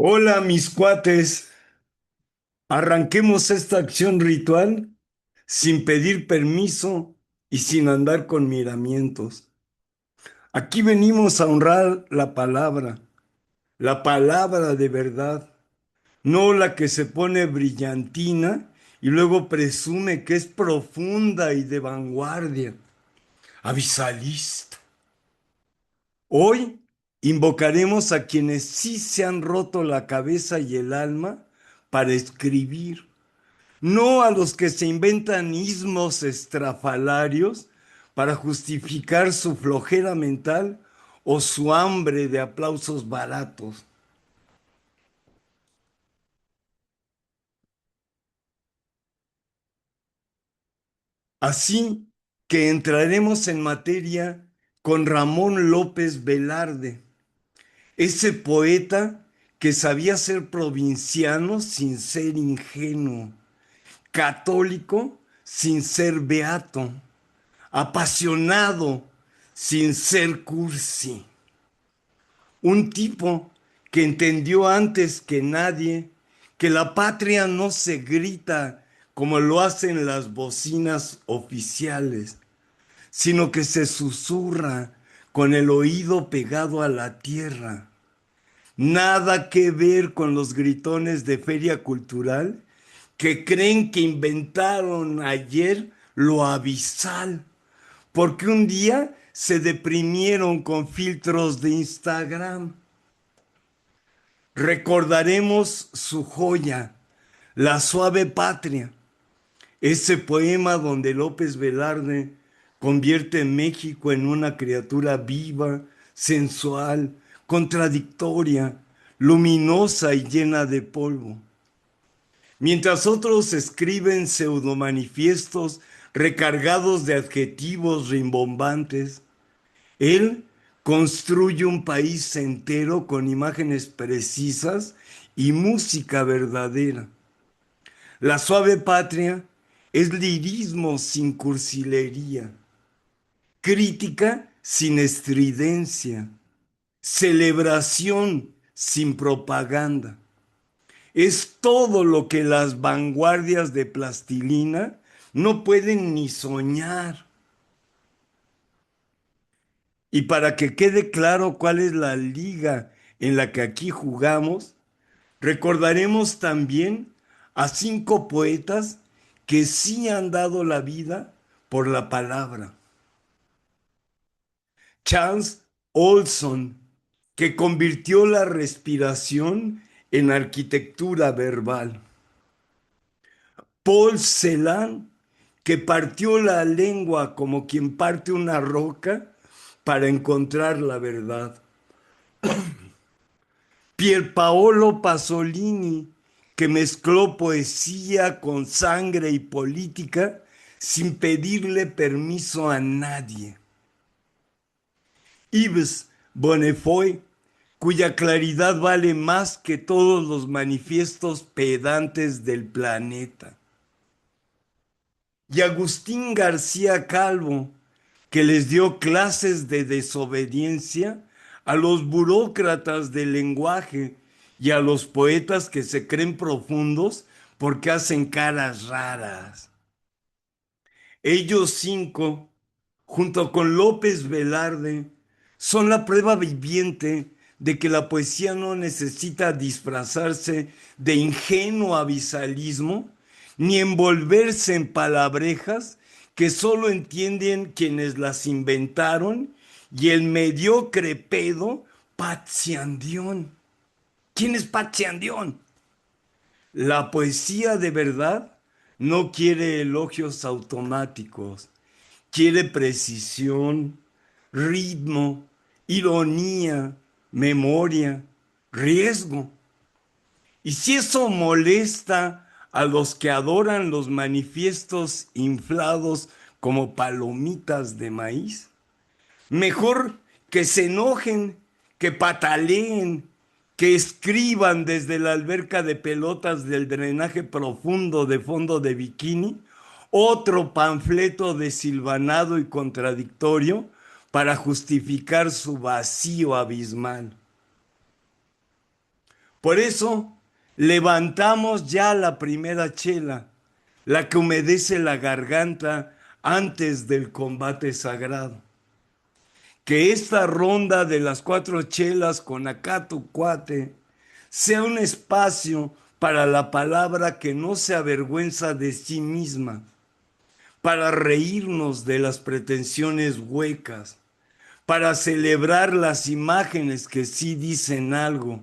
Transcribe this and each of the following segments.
Hola, mis cuates. Arranquemos esta acción ritual sin pedir permiso y sin andar con miramientos. Aquí venimos a honrar la palabra de verdad, no la que se pone brillantina y luego presume que es profunda y de vanguardia, avisalista. Hoy invocaremos a quienes sí se han roto la cabeza y el alma para escribir. No a los que se inventan ismos estrafalarios para justificar su flojera mental o su hambre de aplausos baratos. Así que entraremos en materia con Ramón López Velarde, ese poeta que sabía ser provinciano sin ser ingenuo, católico sin ser beato, apasionado sin ser cursi. Un tipo que entendió antes que nadie que la patria no se grita como lo hacen las bocinas oficiales, sino que se susurra con el oído pegado a la tierra. Nada que ver con los gritones de feria cultural que creen que inventaron ayer lo abisal, porque un día se deprimieron con filtros de Instagram. Recordaremos su joya, La suave patria, ese poema donde López Velarde convierte México en una criatura viva, sensual, contradictoria, luminosa y llena de polvo. Mientras otros escriben pseudomanifiestos recargados de adjetivos rimbombantes, él construye un país entero con imágenes precisas y música verdadera. La suave patria es lirismo sin cursilería, crítica sin estridencia, celebración sin propaganda. Es todo lo que las vanguardias de plastilina no pueden ni soñar. Y para que quede claro cuál es la liga en la que aquí jugamos, recordaremos también a 5 poetas que sí han dado la vida por la palabra. Charles Olson, que convirtió la respiración en arquitectura verbal. Paul Celan, que partió la lengua como quien parte una roca para encontrar la verdad. Pierpaolo Pasolini, que mezcló poesía con sangre y política sin pedirle permiso a nadie. Yves Bonnefoy, cuya claridad vale más que todos los manifiestos pedantes del planeta. Y Agustín García Calvo, que les dio clases de desobediencia a los burócratas del lenguaje y a los poetas que se creen profundos porque hacen caras raras. Ellos 5, junto con López Velarde, son la prueba viviente de que la poesía no necesita disfrazarse de ingenuo avisalismo ni envolverse en palabrejas que solo entienden quienes las inventaron y el mediocre pedo Patziandión. ¿Quién es Patziandión? La poesía de verdad no quiere elogios automáticos, quiere precisión, ritmo, ironía, memoria, riesgo. Y si eso molesta a los que adoran los manifiestos inflados como palomitas de maíz, mejor que se enojen, que pataleen, que escriban desde la alberca de pelotas del drenaje profundo de fondo de bikini otro panfleto desilvanado y contradictorio para justificar su vacío abismal. Por eso levantamos ya la primera chela, la que humedece la garganta antes del combate sagrado. Que esta ronda de las 4 chelas con Acato Cuate sea un espacio para la palabra que no se avergüenza de sí misma, para reírnos de las pretensiones huecas, para celebrar las imágenes que sí dicen algo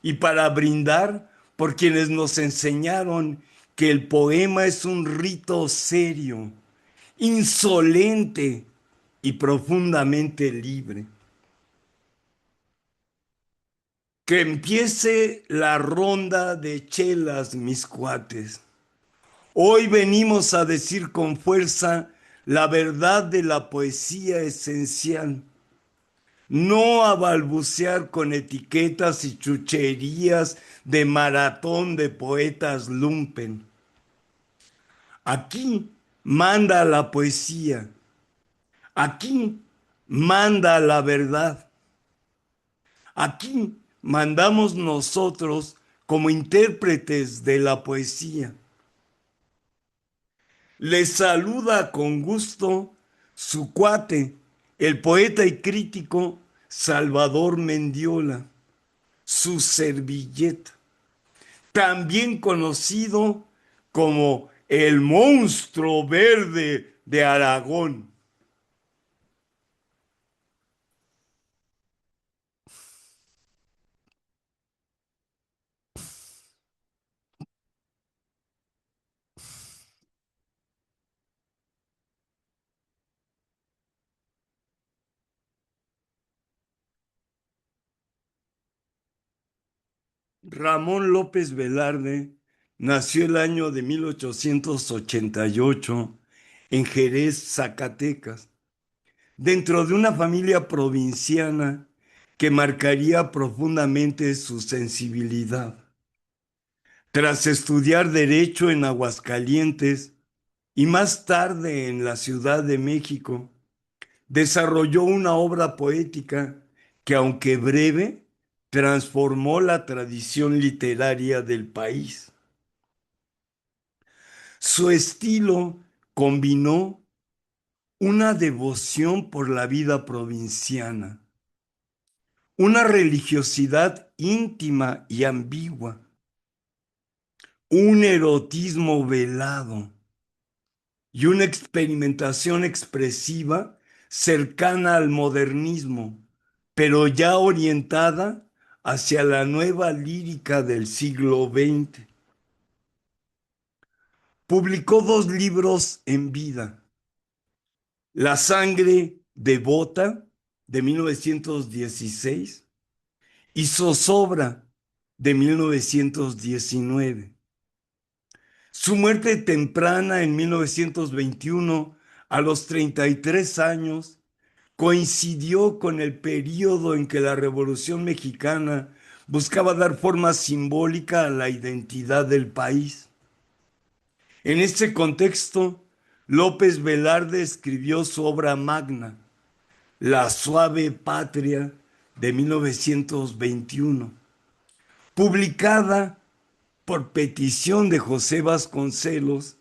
y para brindar por quienes nos enseñaron que el poema es un rito serio, insolente y profundamente libre. Que empiece la ronda de chelas, mis cuates. Hoy venimos a decir con fuerza la verdad de la poesía esencial, no a balbucear con etiquetas y chucherías de maratón de poetas lumpen. Aquí manda la poesía, aquí manda la verdad, aquí mandamos nosotros como intérpretes de la poesía. Les saluda con gusto su cuate, el poeta y crítico Salvador Mendiola, su servilleta, también conocido como el monstruo verde de Aragón. Ramón López Velarde nació el año de 1888 en Jerez, Zacatecas, dentro de una familia provinciana que marcaría profundamente su sensibilidad. Tras estudiar Derecho en Aguascalientes y más tarde en la Ciudad de México, desarrolló una obra poética que, aunque breve, transformó la tradición literaria del país. Su estilo combinó una devoción por la vida provinciana, una religiosidad íntima y ambigua, un erotismo velado y una experimentación expresiva cercana al modernismo, pero ya orientada hacia la nueva lírica del siglo XX. Publicó 2 libros en vida: La sangre devota, de 1916, y Zozobra, de 1919. Su muerte temprana en 1921, a los 33 años, coincidió con el periodo en que la Revolución Mexicana buscaba dar forma simbólica a la identidad del país. En este contexto, López Velarde escribió su obra magna, La suave patria, de 1921, publicada por petición de José Vasconcelos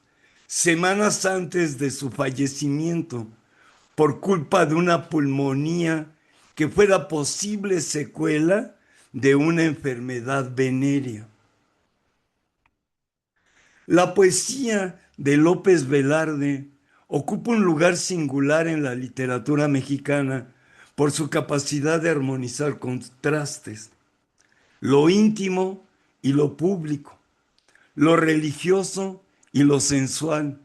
semanas antes de su fallecimiento, por culpa de una pulmonía que fuera posible secuela de una enfermedad venérea. La poesía de López Velarde ocupa un lugar singular en la literatura mexicana por su capacidad de armonizar contrastes, lo íntimo y lo público, lo religioso y lo sensual,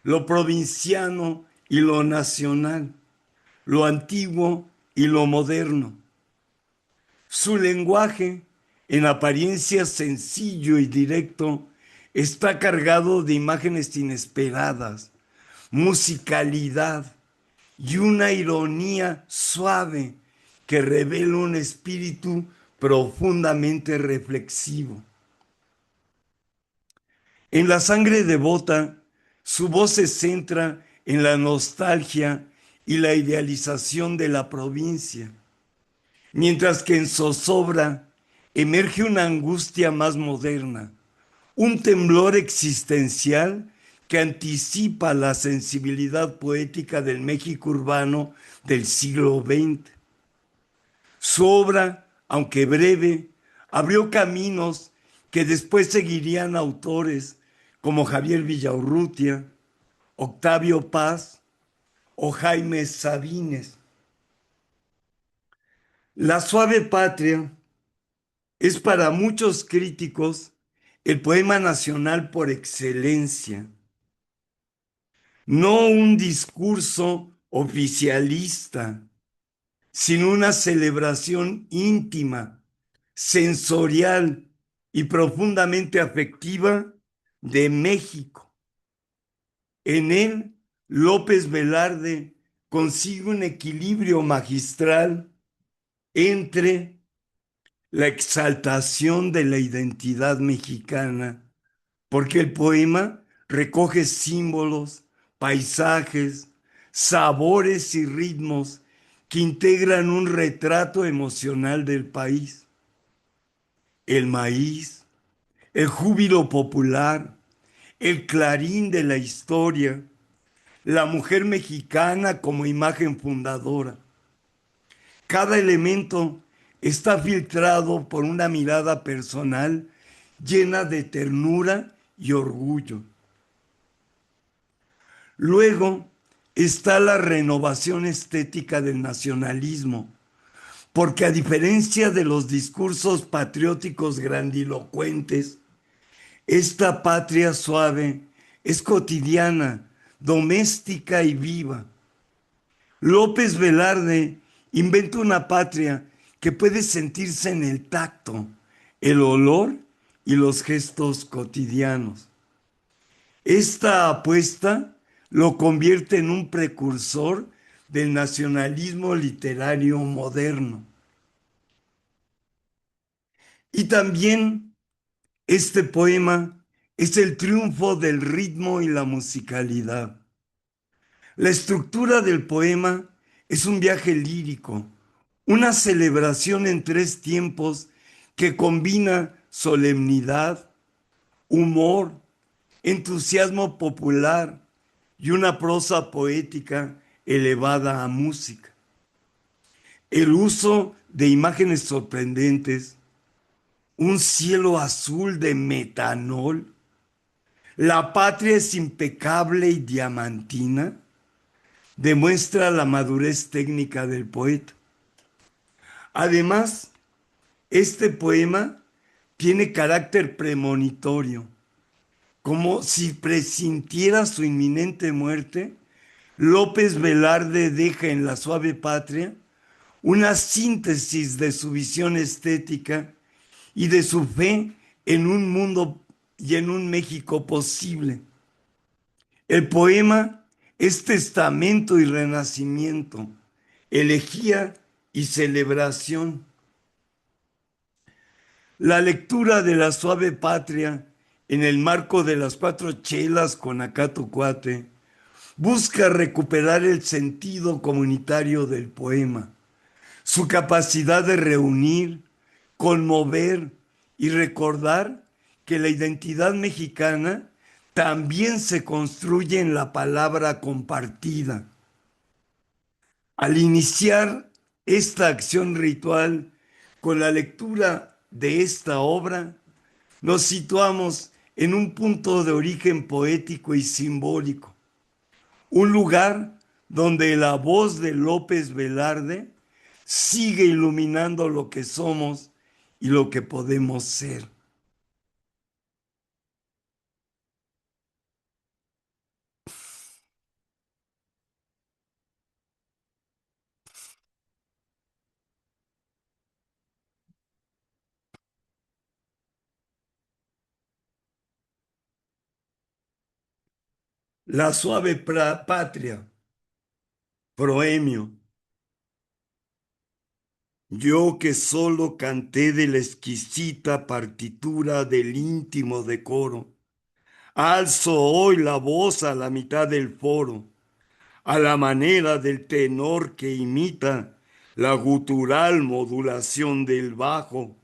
lo provinciano y lo nacional, lo antiguo y lo moderno. Su lenguaje, en apariencia sencillo y directo, está cargado de imágenes inesperadas, musicalidad y una ironía suave que revela un espíritu profundamente reflexivo. En La sangre devota, su voz se centra en la nostalgia y la idealización de la provincia, mientras que en Zozobra emerge una angustia más moderna, un temblor existencial que anticipa la sensibilidad poética del México urbano del siglo XX. Su obra, aunque breve, abrió caminos que después seguirían autores como Javier Villaurrutia, Octavio Paz o Jaime Sabines. La suave patria es para muchos críticos el poema nacional por excelencia, no un discurso oficialista, sino una celebración íntima, sensorial y profundamente afectiva de México. En él, López Velarde consigue un equilibrio magistral entre la exaltación de la identidad mexicana, porque el poema recoge símbolos, paisajes, sabores y ritmos que integran un retrato emocional del país. El maíz, el júbilo popular, el clarín de la historia, la mujer mexicana como imagen fundadora. Cada elemento está filtrado por una mirada personal llena de ternura y orgullo. Luego está la renovación estética del nacionalismo, porque a diferencia de los discursos patrióticos grandilocuentes, esta patria suave es cotidiana, doméstica y viva. López Velarde inventa una patria que puede sentirse en el tacto, el olor y los gestos cotidianos. Esta apuesta lo convierte en un precursor del nacionalismo literario moderno. Y también este poema es el triunfo del ritmo y la musicalidad. La estructura del poema es un viaje lírico, una celebración en tres tiempos que combina solemnidad, humor, entusiasmo popular y una prosa poética elevada a música. El uso de imágenes sorprendentes, un cielo azul de metanol, la patria es impecable y diamantina, demuestra la madurez técnica del poeta. Además, este poema tiene carácter premonitorio, como si presintiera su inminente muerte. López Velarde deja en La suave patria una síntesis de su visión estética y de su fe en un mundo y en un México posible. El poema es testamento y renacimiento, elegía y celebración. La lectura de La suave patria en el marco de las cuatro chelas con Acato Cuate busca recuperar el sentido comunitario del poema, su capacidad de reunir, conmover y recordar que la identidad mexicana también se construye en la palabra compartida. Al iniciar esta acción ritual con la lectura de esta obra, nos situamos en un punto de origen poético y simbólico, un lugar donde la voz de López Velarde sigue iluminando lo que somos y lo que podemos ser. La suave patria, proemio. Yo que solo canté de la exquisita partitura del íntimo decoro, alzo hoy la voz a la mitad del foro, a la manera del tenor que imita la gutural modulación del bajo,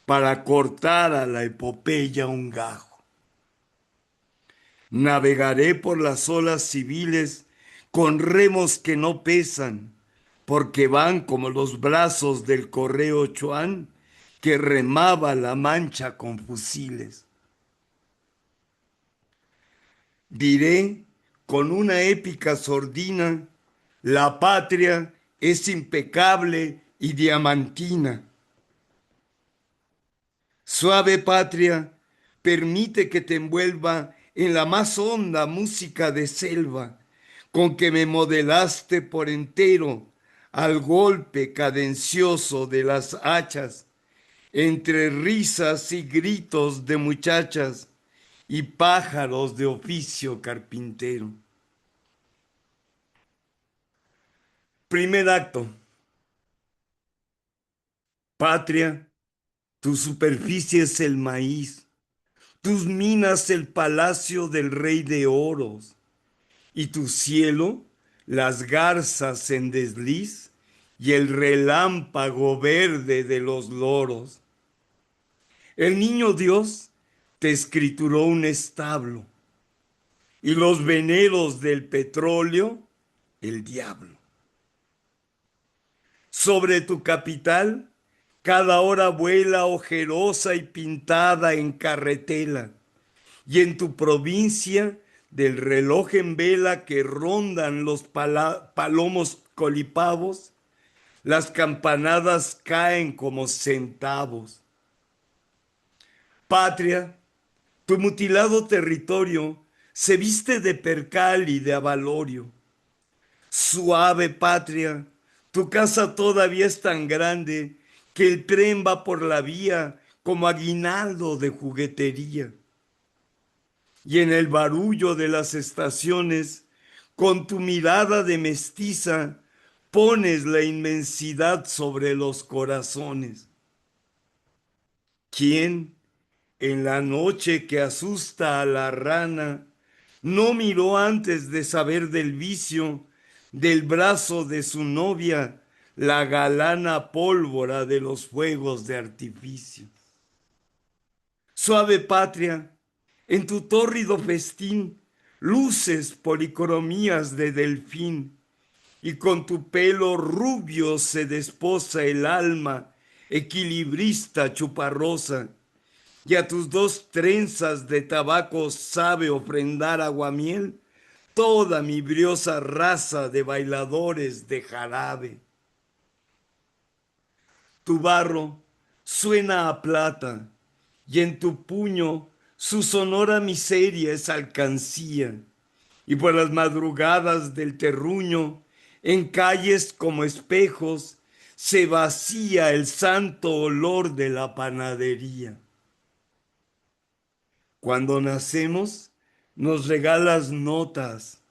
para cortar a la epopeya un gajo. Navegaré por las olas civiles con remos que no pesan, porque van como los brazos del correo Chuan que remaba la Mancha con fusiles. Diré con una épica sordina, la patria es impecable y diamantina. Suave patria, permite que te envuelva en la más honda música de selva, con que me modelaste por entero al golpe cadencioso de las hachas, entre risas y gritos de muchachas y pájaros de oficio carpintero. Primer acto. Patria, tu superficie es el maíz, tus minas el palacio del rey de oros, y tu cielo las garzas en desliz y el relámpago verde de los loros. El niño Dios te escrituró un establo, y los veneros del petróleo el diablo. Sobre tu capital, cada hora vuela ojerosa y pintada en carretela, y en tu provincia, del reloj en vela que rondan los palomos colipavos, las campanadas caen como centavos. Patria, tu mutilado territorio se viste de percal y de avalorio. Suave patria, tu casa todavía es tan grande que el tren va por la vía como aguinaldo de juguetería. Y en el barullo de las estaciones, con tu mirada de mestiza, pones la inmensidad sobre los corazones. ¿Quién, en la noche que asusta a la rana, no miró antes de saber del vicio, del brazo de su novia, la galana pólvora de los fuegos de artificio? Suave patria, en tu tórrido festín, luces policromías de delfín, y con tu pelo rubio se desposa el alma, equilibrista chuparrosa, y a tus dos trenzas de tabaco sabe ofrendar aguamiel toda mi briosa raza de bailadores de jarabe. Tu barro suena a plata, y en tu puño su sonora miseria es alcancía, y por las madrugadas del terruño, en calles como espejos, se vacía el santo olor de la panadería. Cuando nacemos, nos regalas notas,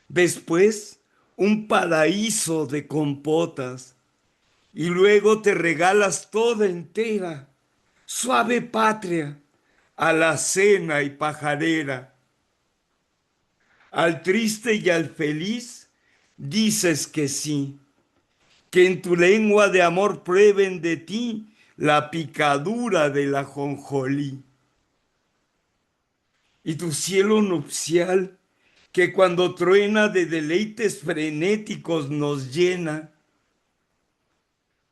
después un paraíso de compotas, y luego te regalas toda entera, suave patria, a la cena y pajarera. Al triste y al feliz dices que sí, que en tu lengua de amor prueben de ti la picadura del ajonjolí. Y tu cielo nupcial, que cuando truena de deleites frenéticos nos llena,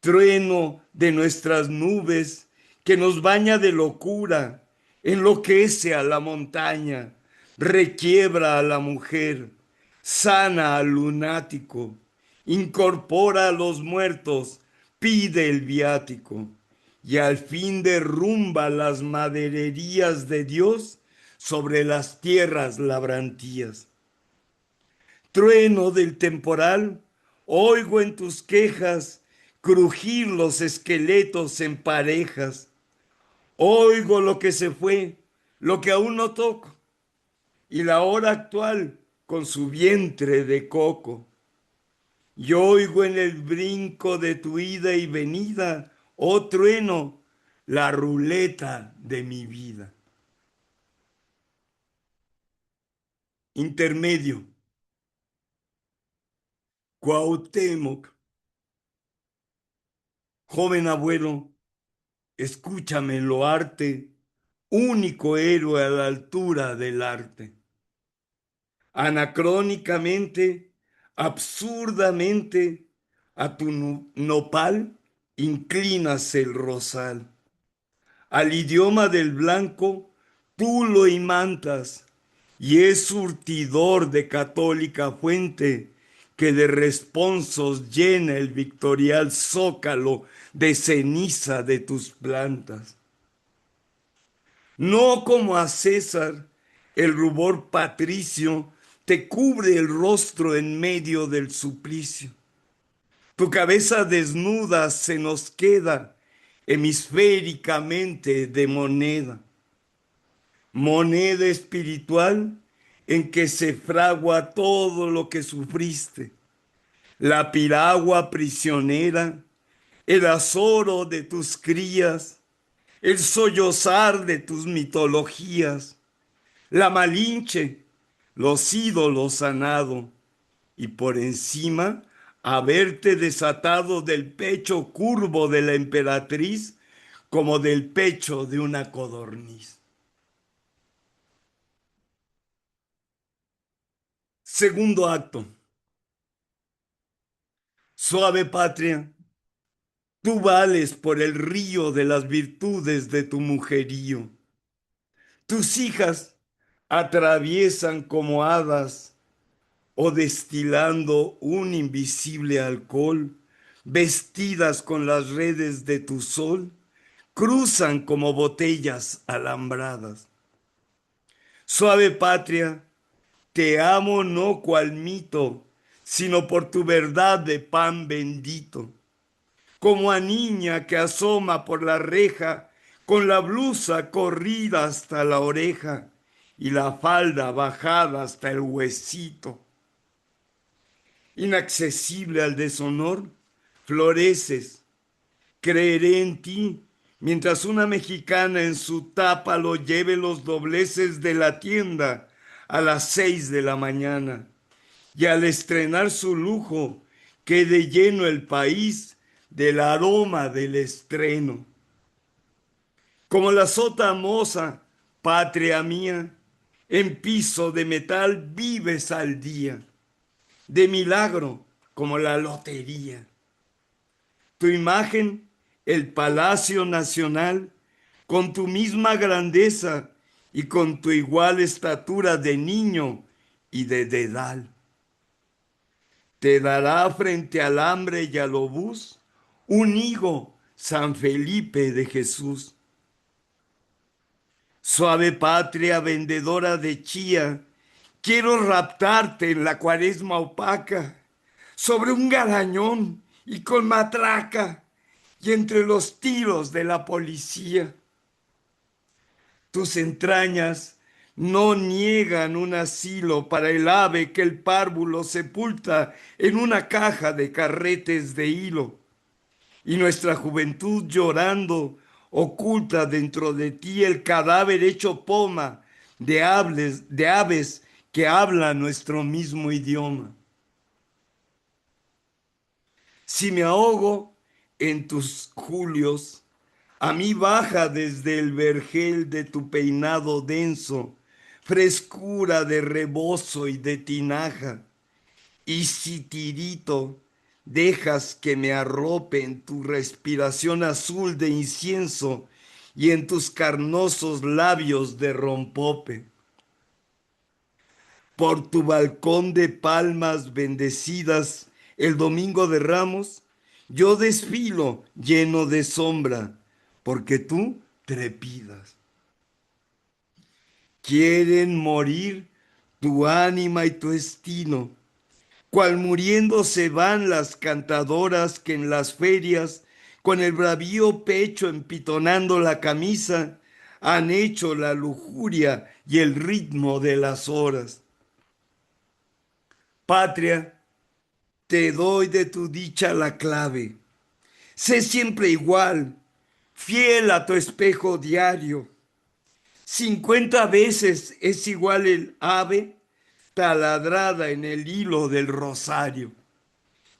trueno de nuestras nubes que nos baña de locura, enloquece a la montaña, requiebra a la mujer, sana al lunático, incorpora a los muertos, pide el viático y al fin derrumba las madererías de Dios sobre las tierras labrantías. Trueno del temporal, oigo en tus quejas crujir los esqueletos en parejas. Oigo lo que se fue, lo que aún no toco, y la hora actual con su vientre de coco. Y oigo en el brinco de tu ida y venida, oh trueno, la ruleta de mi vida. Intermedio. Cuauhtémoc, joven abuelo, escúchame loarte, único héroe a la altura del arte. Anacrónicamente, absurdamente, a tu nopal inclinas el rosal. Al idioma del blanco tú lo imantas, y es surtidor de católica fuente que de responsos llena el victorial zócalo de ceniza de tus plantas. No como a César, el rubor patricio te cubre el rostro en medio del suplicio. Tu cabeza desnuda se nos queda hemisféricamente de moneda. Moneda espiritual en que se fragua todo lo que sufriste. La piragua prisionera, el azoro de tus crías, el sollozar de tus mitologías, la Malinche, los ídolos sanado, y por encima haberte desatado del pecho curvo de la emperatriz como del pecho de una codorniz. Segundo acto. Suave patria, tú vales por el río de las virtudes de tu mujerío. Tus hijas atraviesan como hadas o destilando un invisible alcohol, vestidas con las redes de tu sol, cruzan como botellas alambradas. Suave patria, te amo no cual mito, sino por tu verdad de pan bendito. Como a niña que asoma por la reja, con la blusa corrida hasta la oreja y la falda bajada hasta el huesito. Inaccesible al deshonor, floreces. Creeré en ti, mientras una mexicana en su tapa lo lleve los dobleces de la tienda a las 6 de la mañana. Y al estrenar su lujo, quede lleno el país del aroma del estreno. Como la sota moza, patria mía, en piso de metal vives al día, de milagro como la lotería. Tu imagen, el Palacio Nacional, con tu misma grandeza y con tu igual estatura de niño y de dedal. Te dará frente al hambre y al obús un higo, San Felipe de Jesús. Suave patria vendedora de chía, quiero raptarte en la cuaresma opaca, sobre un garañón y con matraca, y entre los tiros de la policía. Tus entrañas no niegan un asilo para el ave que el párvulo sepulta en una caja de carretes de hilo. Y nuestra juventud llorando oculta dentro de ti el cadáver hecho poma de aves que hablan nuestro mismo idioma. Si me ahogo en tus julios, a mí baja desde el vergel de tu peinado denso, frescura de rebozo y de tinaja. Y si tirito, dejas que me arrope en tu respiración azul de incienso y en tus carnosos labios de rompope. Por tu balcón de palmas bendecidas el domingo de Ramos, yo desfilo lleno de sombra, porque tú trepidas. Quieren morir tu ánima y tu destino, cual muriendo se van las cantadoras que en las ferias, con el bravío pecho empitonando la camisa, han hecho la lujuria y el ritmo de las horas. Patria, te doy de tu dicha la clave. Sé siempre igual, fiel a tu espejo diario. 50 veces es igual el ave taladrada en el hilo del rosario.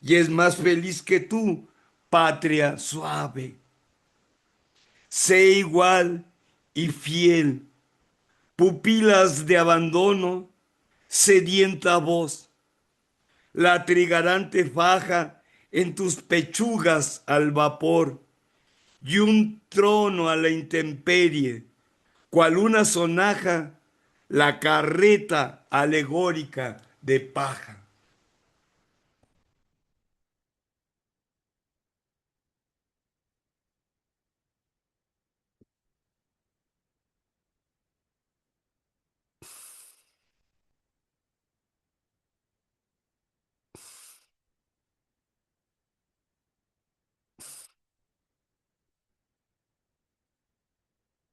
Y es más feliz que tú, patria suave. Sé igual y fiel, pupilas de abandono, sedienta voz, la trigarante faja en tus pechugas al vapor y un trono a la intemperie, cual una sonaja, la carreta alegórica de paja.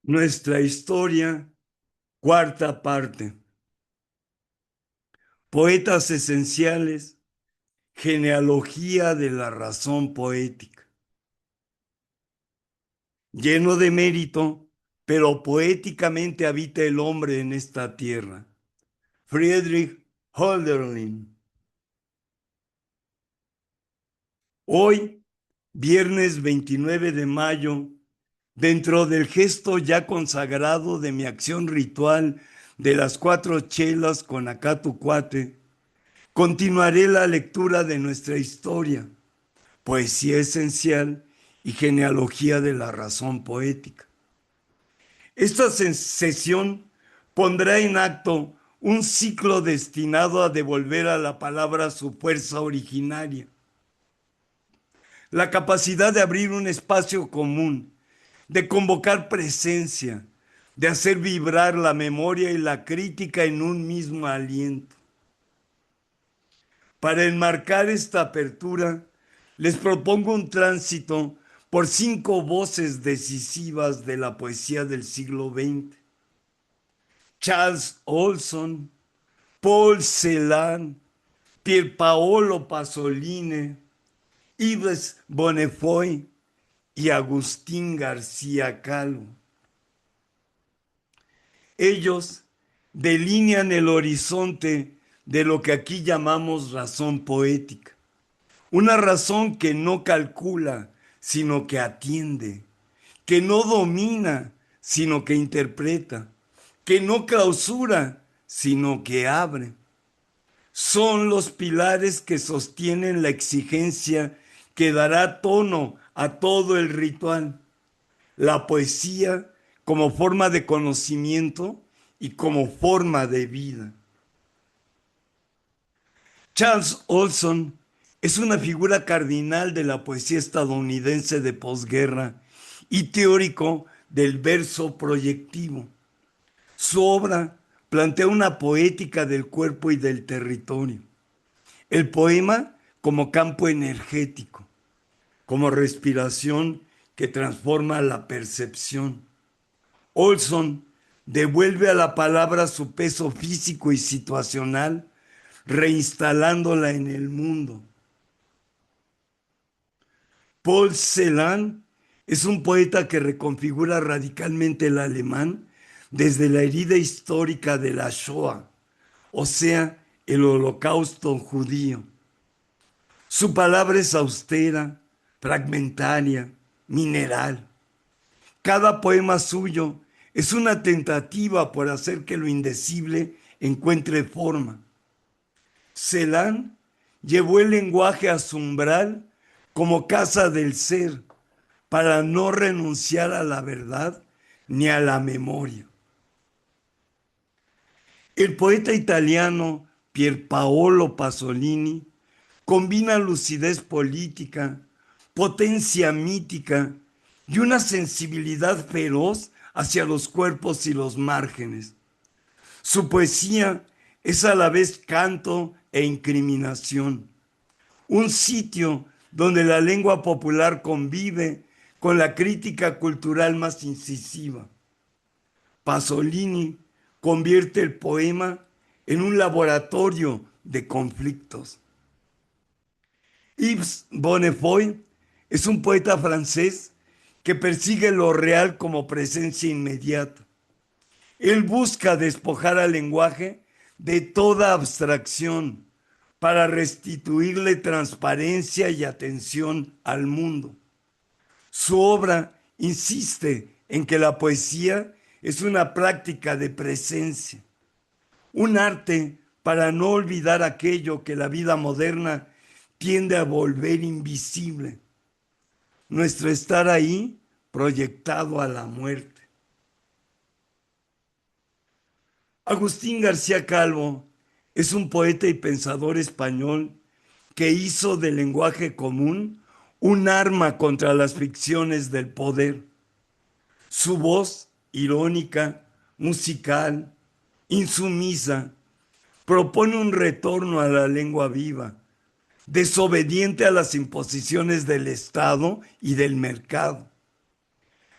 Nuestra historia, cuarta parte. Poetas esenciales, genealogía de la razón poética. Lleno de mérito, pero poéticamente habita el hombre en esta tierra. Friedrich Hölderlin. Hoy, viernes 29 de mayo, dentro del gesto ya consagrado de mi acción ritual de las 4 chelas con Acatu Cuate, continuaré la lectura de nuestra historia, poesía esencial y genealogía de la razón poética. Esta sesión pondrá en acto un ciclo destinado a devolver a la palabra su fuerza originaria, la capacidad de abrir un espacio común, de convocar presencia, de hacer vibrar la memoria y la crítica en un mismo aliento. Para enmarcar esta apertura, les propongo un tránsito por 5 voces decisivas de la poesía del siglo XX. Charles Olson, Paul Celan, Pierpaolo Pasolini, Yves Bonnefoy y Agustín García Calvo. Ellos delinean el horizonte de lo que aquí llamamos razón poética. Una razón que no calcula, sino que atiende, que no domina, sino que interpreta, que no clausura, sino que abre. Son los pilares que sostienen la exigencia que dará tono a todo el ritual. La poesía como forma de conocimiento y como forma de vida. Charles Olson es una figura cardinal de la poesía estadounidense de posguerra y teórico del verso proyectivo. Su obra plantea una poética del cuerpo y del territorio. El poema como campo energético, como respiración que transforma la percepción. Olson devuelve a la palabra su peso físico y situacional, reinstalándola en el mundo. Paul Celan es un poeta que reconfigura radicalmente el alemán desde la herida histórica de la Shoah, o sea, el holocausto judío. Su palabra es austera, fragmentaria, mineral. Cada poema suyo es una tentativa por hacer que lo indecible encuentre forma. Celan llevó el lenguaje a su umbral como casa del ser, para no renunciar a la verdad ni a la memoria. El poeta italiano Pierpaolo Pasolini combina lucidez política, potencia mítica y una sensibilidad feroz hacia los cuerpos y los márgenes. Su poesía es a la vez canto e incriminación, un sitio donde la lengua popular convive con la crítica cultural más incisiva. Pasolini convierte el poema en un laboratorio de conflictos. Yves Bonnefoy es un poeta francés que persigue lo real como presencia inmediata. Él busca despojar al lenguaje de toda abstracción para restituirle transparencia y atención al mundo. Su obra insiste en que la poesía es una práctica de presencia, un arte para no olvidar aquello que la vida moderna tiende a volver invisible, nuestro estar ahí proyectado a la muerte. Agustín García Calvo es un poeta y pensador español que hizo del lenguaje común un arma contra las ficciones del poder. Su voz, irónica, musical, insumisa, propone un retorno a la lengua viva, desobediente a las imposiciones del Estado y del mercado,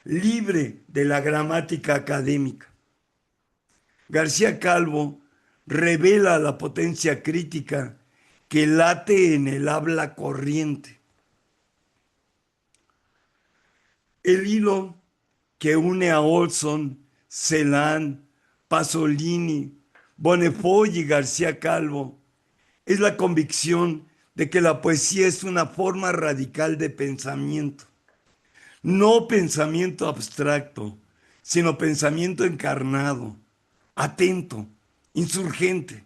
libre de la gramática académica. García Calvo revela la potencia crítica que late en el habla corriente. El hilo que une a Olson, Celan, Pasolini, Bonnefoy y García Calvo es la convicción de que la poesía es una forma radical de pensamiento. No pensamiento abstracto, sino pensamiento encarnado, atento, insurgente.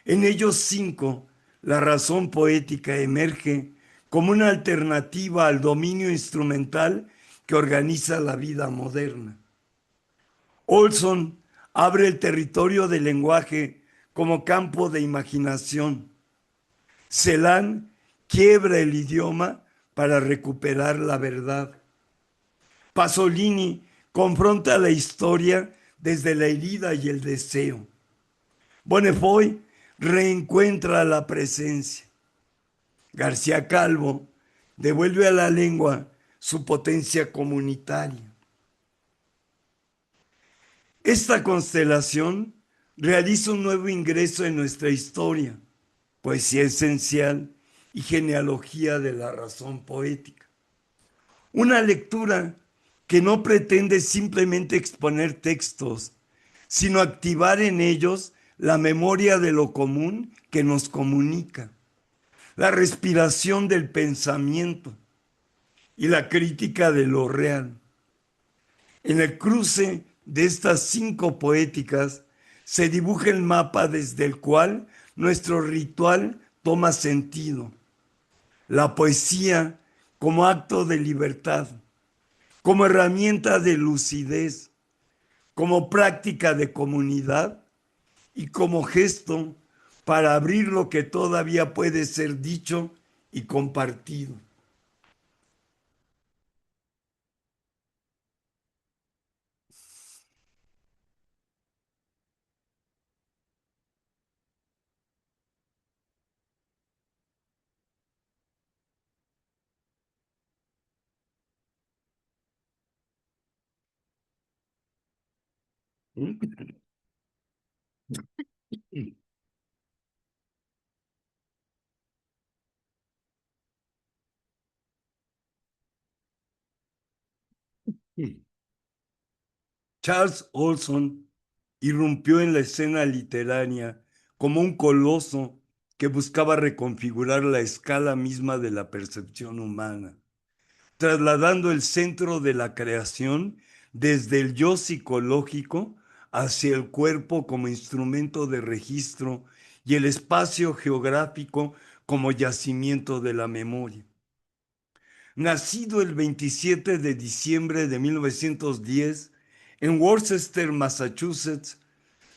En ellos cinco, la razón poética emerge como una alternativa al dominio instrumental que organiza la vida moderna. Olson abre el territorio del lenguaje como campo de imaginación. Celan quiebra el idioma para recuperar la verdad. Pasolini confronta la historia desde la herida y el deseo. Bonnefoy reencuentra la presencia. García Calvo devuelve a la lengua su potencia comunitaria. Esta constelación realiza un nuevo ingreso en nuestra historia, poesía esencial y genealogía de la razón poética. Una lectura que no pretende simplemente exponer textos, sino activar en ellos la memoria de lo común que nos comunica, la respiración del pensamiento y la crítica de lo real. En el cruce de estas cinco poéticas se dibuja el mapa desde el cual nuestro ritual toma sentido. La poesía como acto de libertad, como herramienta de lucidez, como práctica de comunidad y como gesto para abrir lo que todavía puede ser dicho y compartido. Charles Olson irrumpió en la escena literaria como un coloso que buscaba reconfigurar la escala misma de la percepción humana, trasladando el centro de la creación desde el yo psicológico hacia el cuerpo como instrumento de registro y el espacio geográfico como yacimiento de la memoria. Nacido el 27 de diciembre de 1910 en Worcester, Massachusetts,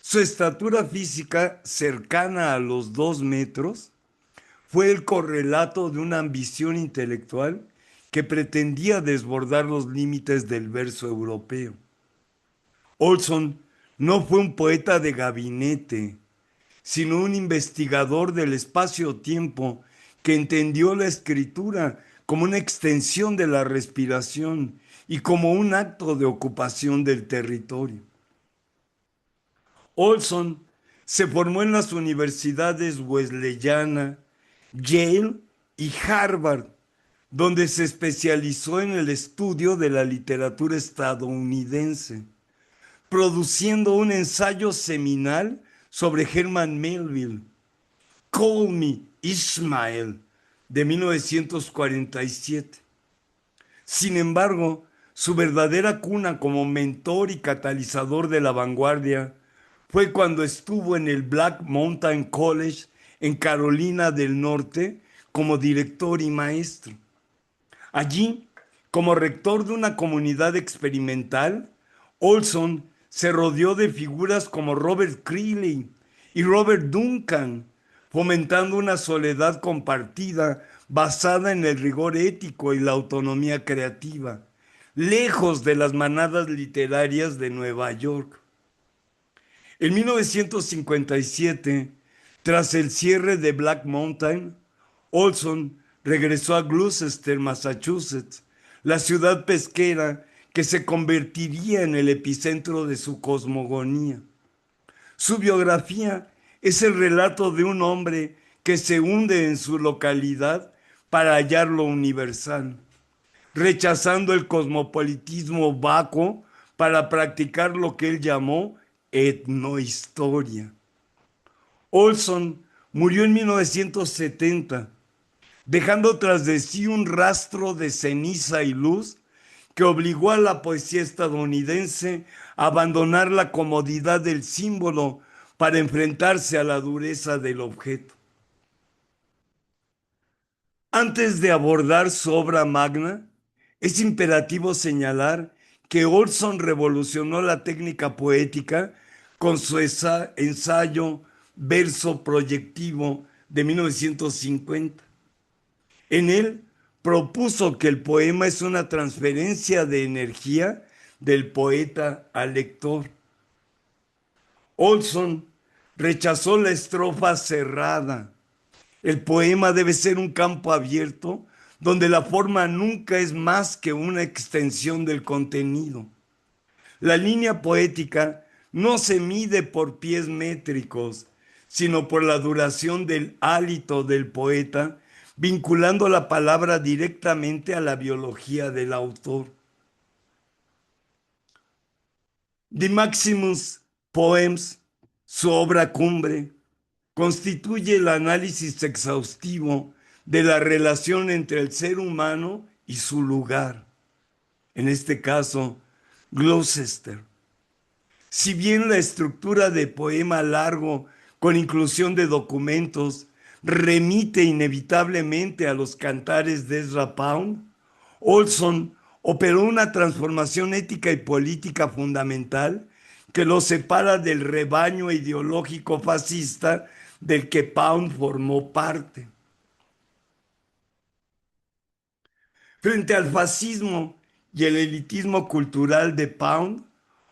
su estatura física cercana a los 2 metros fue el correlato de una ambición intelectual que pretendía desbordar los límites del verso europeo. Olson no fue un poeta de gabinete, sino un investigador del espacio-tiempo que entendió la escritura como una extensión de la respiración y como un acto de ocupación del territorio. Olson se formó en las universidades Wesleyana, Yale y Harvard, donde se especializó en el estudio de la literatura estadounidense, produciendo un ensayo seminal sobre Herman Melville, Call Me Ishmael, de 1947. Sin embargo, Su verdadera cuna como mentor y catalizador de la vanguardia fue cuando estuvo en el Black Mountain College en Carolina del Norte como director y maestro. Allí, como rector de una comunidad experimental, Olson se rodeó de figuras como Robert Creeley y Robert Duncan, fomentando una soledad compartida basada en el rigor ético y la autonomía creativa, lejos de las manadas literarias de Nueva York. En 1957, tras el cierre de Black Mountain, Olson regresó a Gloucester, Massachusetts, la ciudad pesquera que se convertiría en el epicentro de su cosmogonía. Su biografía es el relato de un hombre que se hunde en su localidad para hallar lo universal, rechazando el cosmopolitismo vacuo para practicar lo que él llamó etnohistoria. Olson murió en 1970, dejando tras de sí un rastro de ceniza y luz que obligó a la poesía estadounidense a abandonar la comodidad del símbolo para enfrentarse a la dureza del objeto. Antes de abordar su obra magna, es imperativo señalar que Olson revolucionó la técnica poética con su ensayo Verso Proyectivo de 1950. En él propuso que el poema es una transferencia de energía del poeta al lector. Olson rechazó la estrofa cerrada. El poema debe ser un campo abierto donde la forma nunca es más que una extensión del contenido. La línea poética no se mide por pies métricos, sino por la duración del hálito del poeta, vinculando la palabra directamente a la biología del autor. The Maximus Poems, su obra cumbre, constituye el análisis exhaustivo de la relación entre el ser humano y su lugar, en este caso, Gloucester. Si bien la estructura de poema largo, con inclusión de documentos, remite inevitablemente a los cantares de Ezra Pound, Olson operó una transformación ética y política fundamental que lo separa del rebaño ideológico fascista del que Pound formó parte. Frente al fascismo y el elitismo cultural de Pound,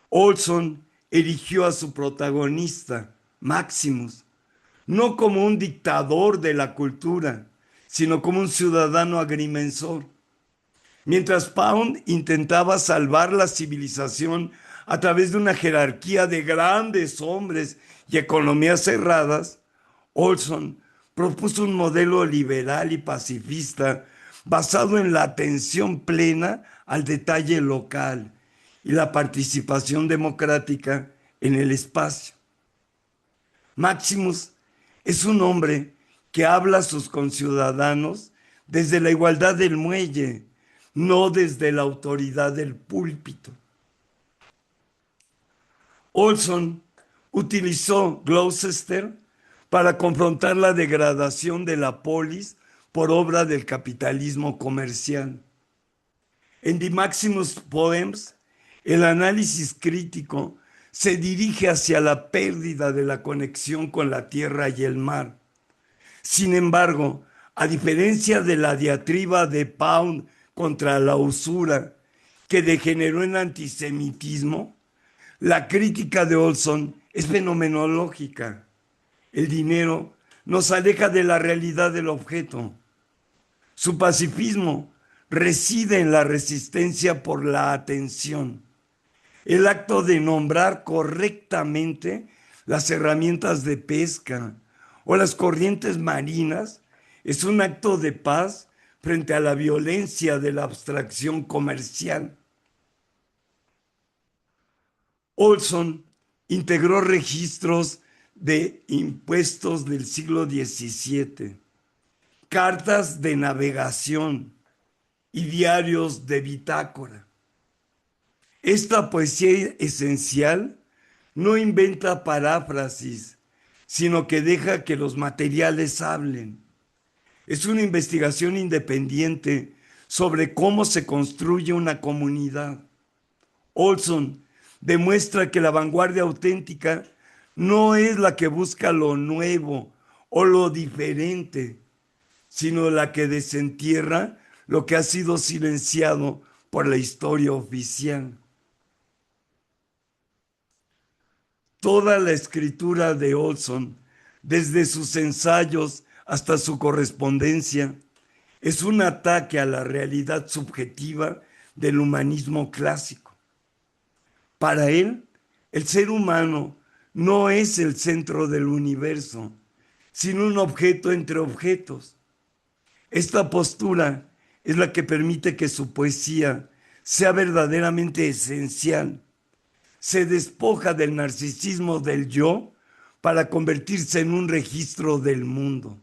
Olson erigió a su protagonista, Maximus, no como un dictador de la cultura, sino como un ciudadano agrimensor. Mientras Pound intentaba salvar la civilización a través de una jerarquía de grandes hombres y economías cerradas, Olson propuso un modelo liberal y pacifista basado en la atención plena al detalle local y la participación democrática en el espacio. Maximus es un hombre que habla a sus conciudadanos desde la igualdad del muelle, no desde la autoridad del púlpito. Olson utilizó Gloucester para confrontar la degradación de la polis por obra del capitalismo comercial. En The Maximus Poems, el análisis crítico se dirige hacia la pérdida de la conexión con la tierra y el mar. Sin embargo, a diferencia de la diatriba de Pound contra la usura, que degeneró en antisemitismo, la crítica de Olson es fenomenológica. El dinero nos aleja de la realidad del objeto. Su pacifismo reside en la resistencia por la atención. El acto de nombrar correctamente las herramientas de pesca o las corrientes marinas es un acto de paz frente a la violencia de la abstracción comercial. Olson integró registros de impuestos del siglo XVII, cartas de navegación y diarios de bitácora. Esta poesía esencial no inventa paráfrasis, sino que deja que los materiales hablen. Es una investigación independiente sobre cómo se construye una comunidad. Olson demuestra que la vanguardia auténtica no es la que busca lo nuevo o lo diferente, sino la que desentierra lo que ha sido silenciado por la historia oficial. Toda la escritura de Olson, desde sus ensayos hasta su correspondencia, es un ataque a la realidad subjetiva del humanismo clásico. Para él, el ser humano no es el centro del universo, sino un objeto entre objetos. Esta postura es la que permite que su poesía sea verdaderamente esencial. Se despoja del narcisismo del yo para convertirse en un registro del mundo.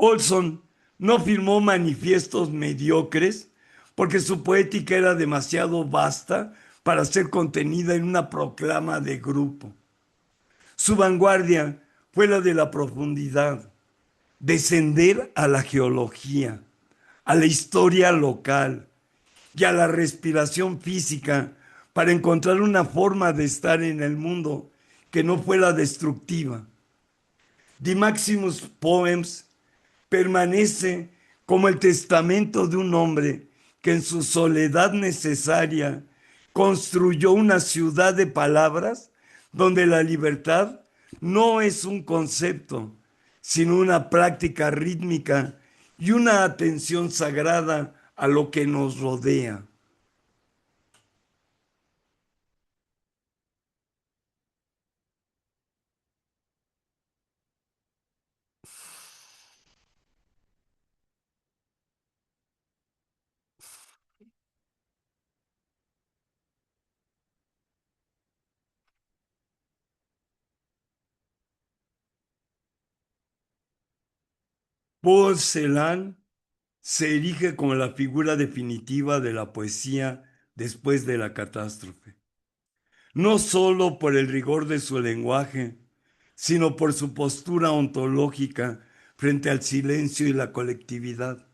Olson no firmó manifiestos mediocres porque su poética era demasiado vasta para ser contenida en una proclama de grupo. Su vanguardia fue la de la profundidad, descender a la geología, a la historia local y a la respiración física para encontrar una forma de estar en el mundo que no fuera destructiva. The Maximus Poems permanece como el testamento de un hombre que en su soledad necesaria construyó una ciudad de palabras donde la libertad no es un concepto, sino una práctica rítmica y una atención sagrada a lo que nos rodea. Paul Celan se erige como la figura definitiva de la poesía después de la catástrofe, no solo por el rigor de su lenguaje, sino por su postura ontológica frente al silencio y la colectividad.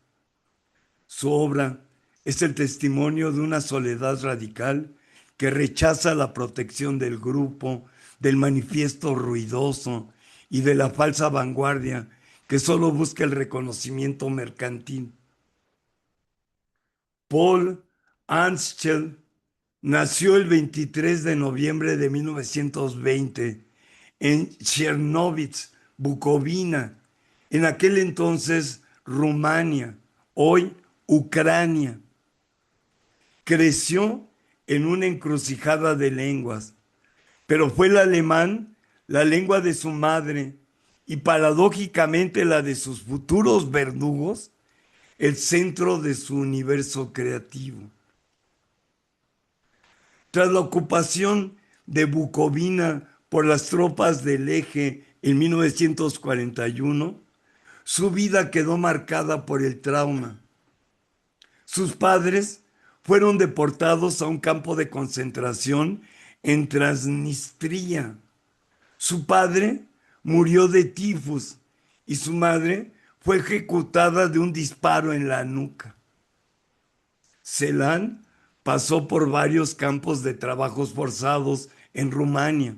Su obra es el testimonio de una soledad radical que rechaza la protección del grupo, del manifiesto ruidoso y de la falsa vanguardia que solo busca el reconocimiento mercantil. Paul Anstschel nació el 23 de noviembre de 1920 en Chernovitz, Bucovina, en aquel entonces Rumania, hoy Ucrania. Creció en una encrucijada de lenguas, pero fue el alemán la lengua de su madre y paradójicamente la de sus futuros verdugos, el centro de su universo creativo. Tras la ocupación de Bucovina por las tropas del Eje en 1941, su vida quedó marcada por el trauma. Sus padres fueron deportados a un campo de concentración en Transnistria. Su padre murió de tifus y su madre fue ejecutada de un disparo en la nuca. Celan pasó por varios campos de trabajos forzados en Rumania,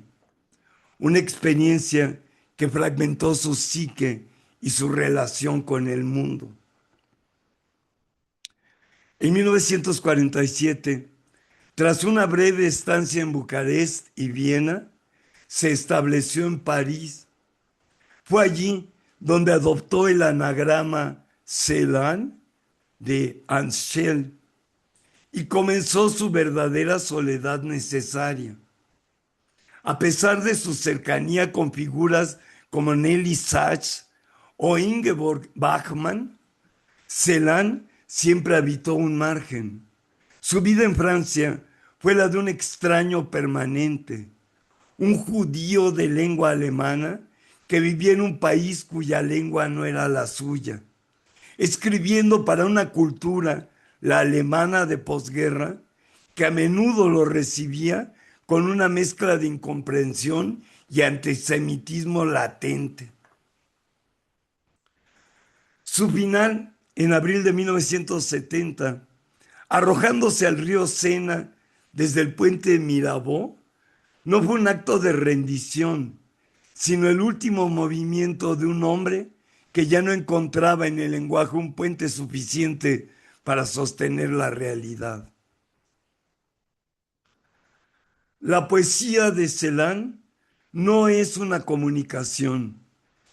una experiencia que fragmentó su psique y su relación con el mundo. En 1947, tras una breve estancia en Bucarest y Viena, se estableció en París. Fue allí donde adoptó el anagrama Celan de Anschel y comenzó su verdadera soledad necesaria. A pesar de su cercanía con figuras como Nelly Sachs o Ingeborg Bachmann, Celan siempre habitó un margen. Su vida en Francia fue la de un extraño permanente, un judío de lengua alemana que vivía en un país cuya lengua no era la suya, escribiendo para una cultura la alemana de posguerra, que a menudo lo recibía con una mezcla de incomprensión y antisemitismo latente. Su final, en abril de 1970, arrojándose al río Sena desde el puente Mirabeau, no fue un acto de rendición, sino el último movimiento de un hombre que ya no encontraba en el lenguaje un puente suficiente para sostener la realidad. La poesía de Celan no es una comunicación,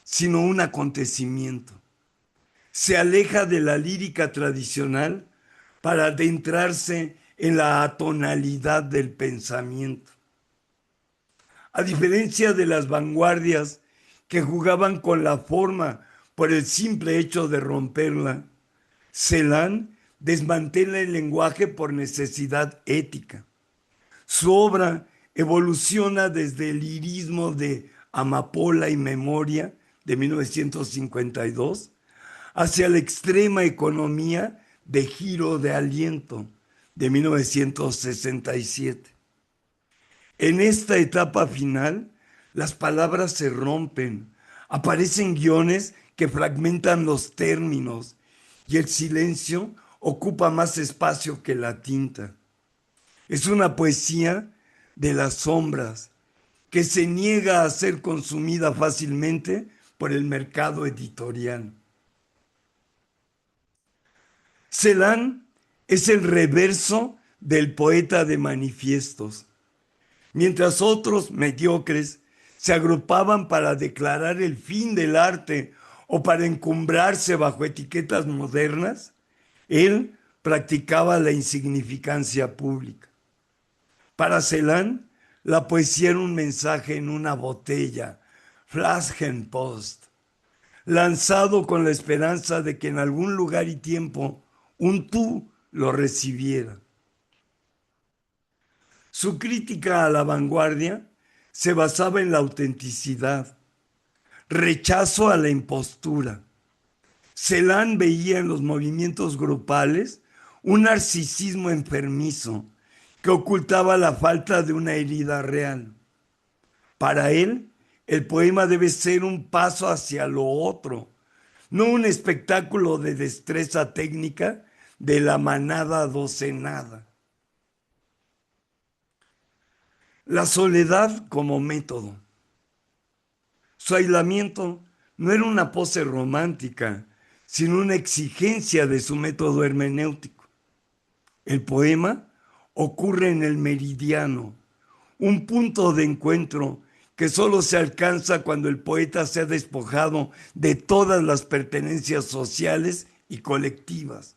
sino un acontecimiento. Se aleja de la lírica tradicional para adentrarse en la atonalidad del pensamiento. A diferencia de las vanguardias que jugaban con la forma por el simple hecho de romperla, Celan desmantela el lenguaje por necesidad ética. Su obra evoluciona desde el lirismo de Amapola y Memoria de 1952 hacia la extrema economía de Giro de Aliento de 1967. En esta etapa final, las palabras se rompen, aparecen guiones que fragmentan los términos y el silencio ocupa más espacio que la tinta. Es una poesía de las sombras que se niega a ser consumida fácilmente por el mercado editorial. Celan es el reverso del poeta de manifiestos. Mientras otros mediocres se agrupaban para declarar el fin del arte o para encumbrarse bajo etiquetas modernas, él practicaba la insignificancia pública. Para Celan, la poesía era un mensaje en una botella, Flaschenpost, lanzado con la esperanza de que en algún lugar y tiempo un tú lo recibiera. Su crítica a la vanguardia se basaba en la autenticidad, rechazo a la impostura. Celan veía en los movimientos grupales un narcisismo enfermizo que ocultaba la falta de una herida real. Para él, el poema debe ser un paso hacia lo otro, no un espectáculo de destreza técnica de la manada docenada. La soledad como método. Su aislamiento no era una pose romántica, sino una exigencia de su método hermenéutico. El poema ocurre en el meridiano, un punto de encuentro que solo se alcanza cuando el poeta se ha despojado de todas las pertenencias sociales y colectivas.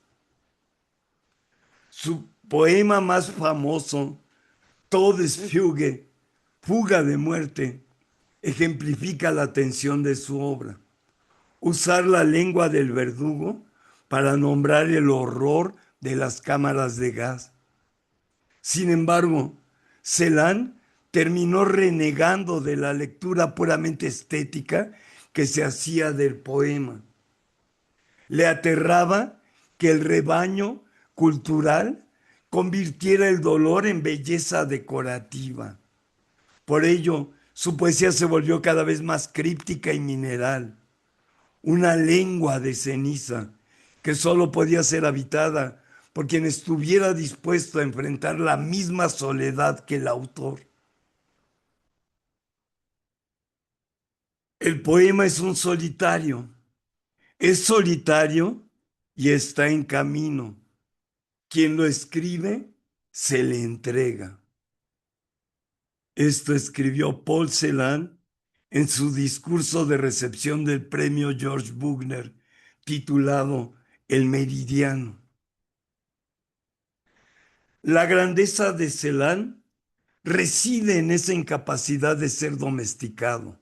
Su poema más famoso, Todesfuge, Fuga de muerte, ejemplifica la tensión de su obra. Usar la lengua del verdugo para nombrar el horror de las cámaras de gas. Sin embargo, Celan terminó renegando de la lectura puramente estética que se hacía del poema. Le aterraba que el rebaño cultural convirtiera el dolor en belleza decorativa. Por ello, su poesía se volvió cada vez más críptica y mineral, una lengua de ceniza que solo podía ser habitada por quien estuviera dispuesto a enfrentar la misma soledad que el autor. El poema es un solitario, es solitario y está en camino. Quien lo escribe se le entrega. Esto escribió Paul Celan en su discurso de recepción del premio George Bugner, titulado El Meridiano. La grandeza de Celan reside en esa incapacidad de ser domesticado.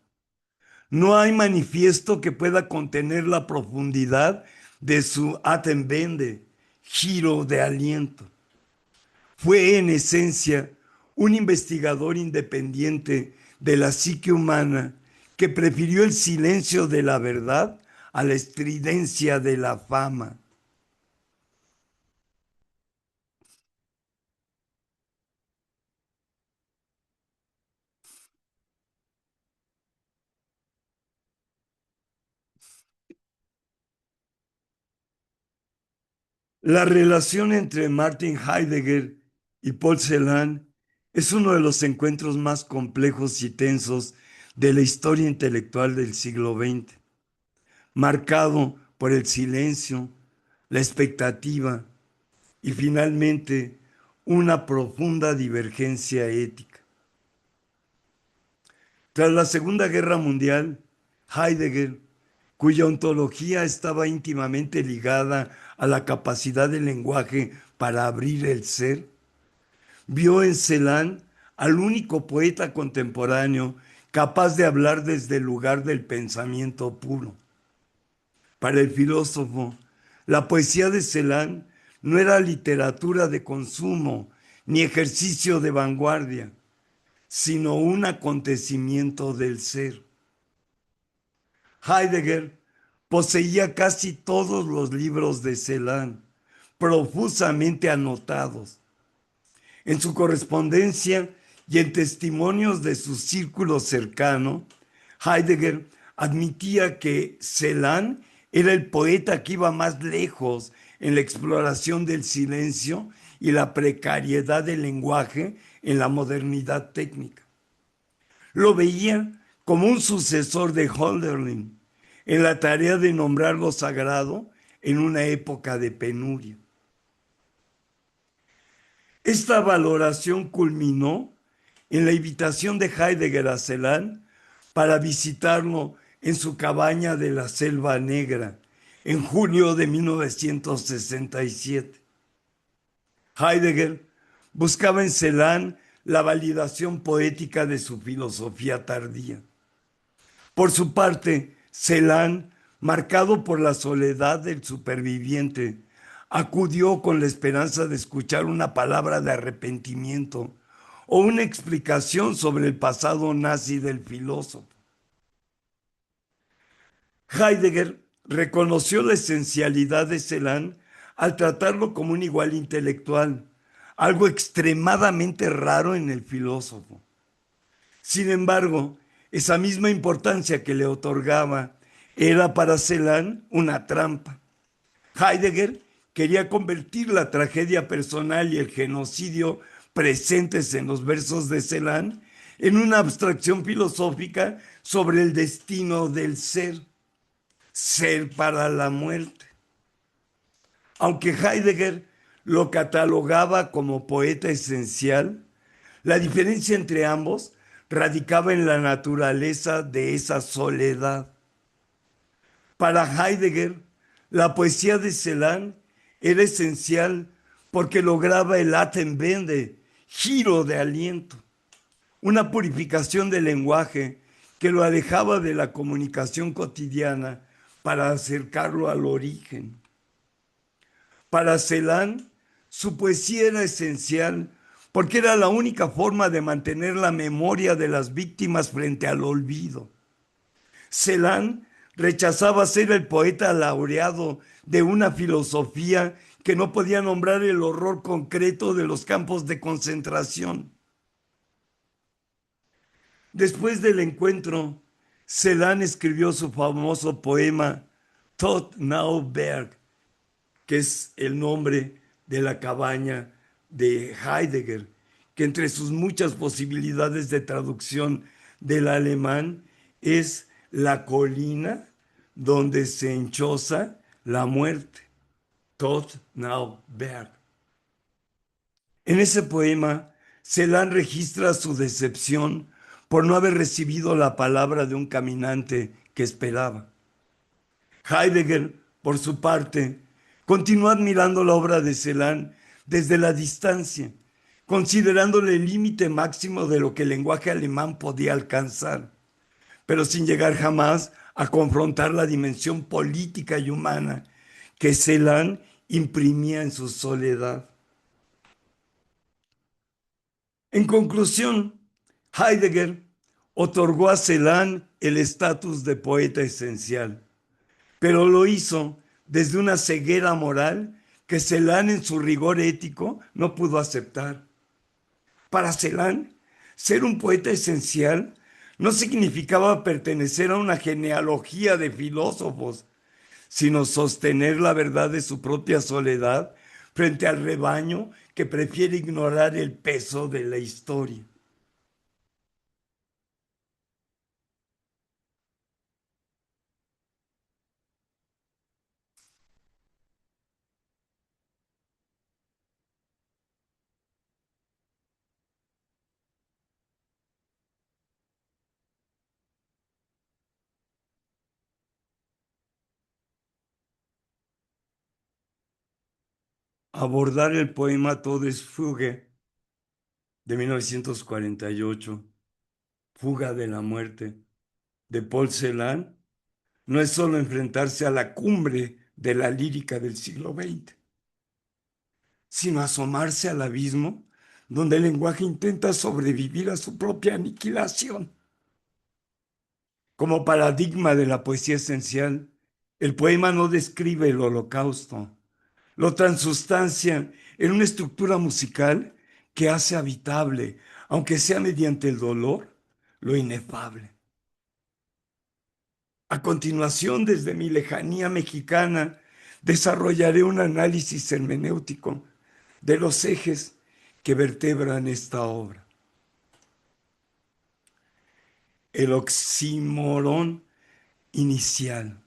No hay manifiesto que pueda contener la profundidad de su Atemwende, giro de aliento. Fue en esencia un investigador independiente de la psique humana que prefirió el silencio de la verdad a la estridencia de la fama. La relación entre Martin Heidegger y Paul Celan es uno de los encuentros más complejos y tensos de la historia intelectual del siglo XX, marcado por el silencio, la expectativa y finalmente una profunda divergencia ética. Tras la Segunda Guerra Mundial, Heidegger, cuya ontología estaba íntimamente ligada a la capacidad del lenguaje para abrir el ser, vio en Celan al único poeta contemporáneo capaz de hablar desde el lugar del pensamiento puro. Para el filósofo, la poesía de Celan no era literatura de consumo ni ejercicio de vanguardia, sino un acontecimiento del ser. Heidegger poseía casi todos los libros de Celan, profusamente anotados. En su correspondencia y en testimonios de su círculo cercano, Heidegger admitía que Celan era el poeta que iba más lejos en la exploración del silencio y la precariedad del lenguaje en la modernidad técnica. Lo veía como un sucesor de Hölderlin en la tarea de nombrar lo sagrado en una época de penuria. Esta valoración culminó en la invitación de Heidegger a Celan para visitarlo en su cabaña de la Selva Negra en junio de 1967. Heidegger buscaba en Celan la validación poética de su filosofía tardía. Por su parte, Celan, marcado por la soledad del superviviente, acudió con la esperanza de escuchar una palabra de arrepentimiento o una explicación sobre el pasado nazi del filósofo. Heidegger reconoció la esencialidad de Celan al tratarlo como un igual intelectual, algo extremadamente raro en el filósofo. Sin embargo, esa misma importancia que le otorgaba era para Celan una trampa. Heidegger quería convertir la tragedia personal y el genocidio presentes en los versos de Celan en una abstracción filosófica sobre el destino del ser, ser para la muerte. Aunque Heidegger lo catalogaba como poeta esencial, la diferencia entre ambos radicaba en la naturaleza de esa soledad. Para Heidegger, la poesía de Celan era esencial porque lograba el Atemwende, giro de aliento, una purificación del lenguaje que lo alejaba de la comunicación cotidiana para acercarlo al origen. Para Celan, su poesía era esencial porque era la única forma de mantener la memoria de las víctimas frente al olvido. Celan rechazaba ser el poeta laureado de una filosofía que no podía nombrar el horror concreto de los campos de concentración. Después del encuentro, Celan escribió su famoso poema Tod nou Berg, que es el nombre de la cabaña de Heidegger, que entre sus muchas posibilidades de traducción del alemán es la colina donde se enchoza la muerte, Tod nou Berg. En ese poema, Celan registra su decepción por no haber recibido la palabra de un caminante que esperaba. Heidegger, por su parte, continuó admirando la obra de Celan desde la distancia, considerándole el límite máximo de lo que el lenguaje alemán podía alcanzar, pero sin llegar jamás a confrontar la dimensión política y humana que Celan imprimía en su soledad. En conclusión, Heidegger otorgó a Celan el estatus de poeta esencial, pero lo hizo desde una ceguera moral que Celan en su rigor ético no pudo aceptar. Para Celan, ser un poeta esencial no significaba pertenecer a una genealogía de filósofos, sino sostener la verdad de su propia soledad frente al rebaño que prefiere ignorar el peso de la historia. Abordar el poema Todesfuge de 1948, Fuga de la muerte, de Paul Celan, no es solo enfrentarse a la cumbre de la lírica del siglo XX, sino asomarse al abismo donde el lenguaje intenta sobrevivir a su propia aniquilación. Como paradigma de la poesía esencial, el poema no describe el holocausto, lo transustancia en una estructura musical que hace habitable, aunque sea mediante el dolor, lo inefable. A continuación, desde mi lejanía mexicana, desarrollaré un análisis hermenéutico de los ejes que vertebran esta obra. El oxímoron inicial,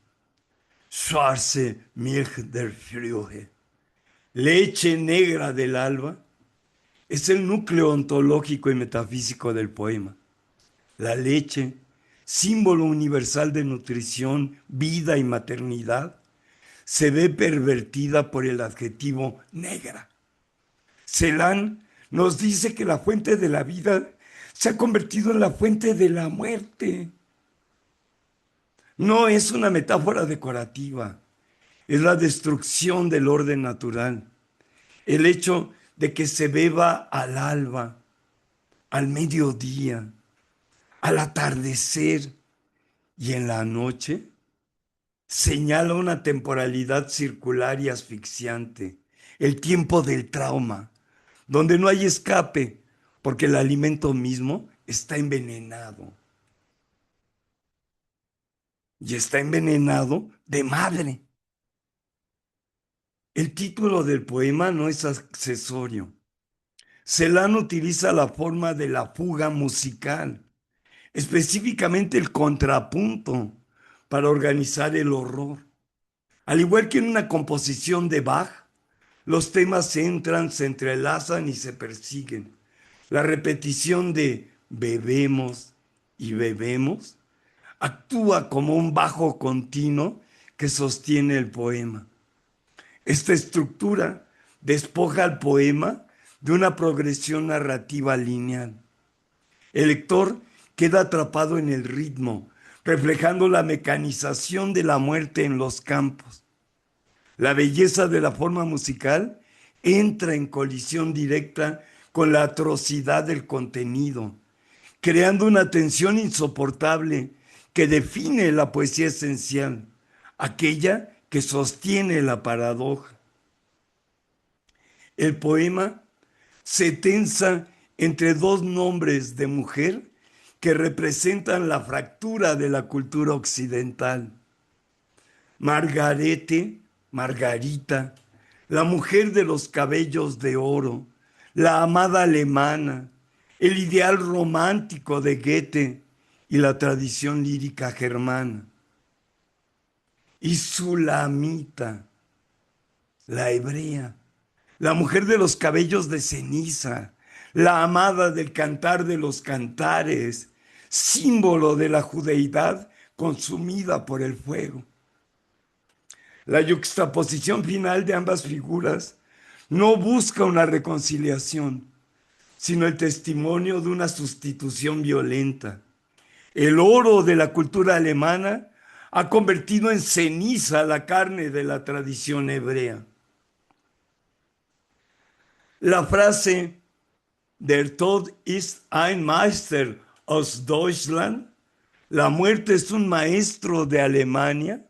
Schwarze Milch der Frühe, leche negra del alba, es el núcleo ontológico y metafísico del poema. La leche, símbolo universal de nutrición, vida y maternidad, se ve pervertida por el adjetivo negra. Celan nos dice que la fuente de la vida se ha convertido en la fuente de la muerte. No es una metáfora decorativa, es la destrucción del orden natural. El hecho de que se beba al alba, al mediodía, al atardecer y en la noche, señala una temporalidad circular y asfixiante, el tiempo del trauma, donde no hay escape, porque el alimento mismo está envenenado. Y está envenenado de madre. El título del poema no es accesorio. Celan utiliza la forma de la fuga musical, específicamente el contrapunto, para organizar el horror. Al igual que en una composición de Bach, los temas se entran, se entrelazan y se persiguen. La repetición de bebemos y bebemos actúa como un bajo continuo que sostiene el poema. Esta estructura despoja al poema de una progresión narrativa lineal. El lector queda atrapado en el ritmo, reflejando la mecanización de la muerte en los campos. La belleza de la forma musical entra en colisión directa con la atrocidad del contenido, creando una tensión insoportable que define la poesía esencial, aquella que sostiene la paradoja. El poema se tensa entre dos nombres de mujer que representan la fractura de la cultura occidental. Margarete, Margarita, la mujer de los cabellos de oro, la amada alemana, el ideal romántico de Goethe y la tradición lírica germana. Y Sulamita, la hebrea, la mujer de los cabellos de ceniza, la amada del cantar de los cantares, símbolo de la judeidad consumida por el fuego. La yuxtaposición final de ambas figuras no busca una reconciliación, sino el testimonio de una sustitución violenta. El oro de la cultura alemana ha convertido en ceniza la carne de la tradición hebrea. La frase Der Tod ist ein Meister aus Deutschland, la muerte es un maestro de Alemania,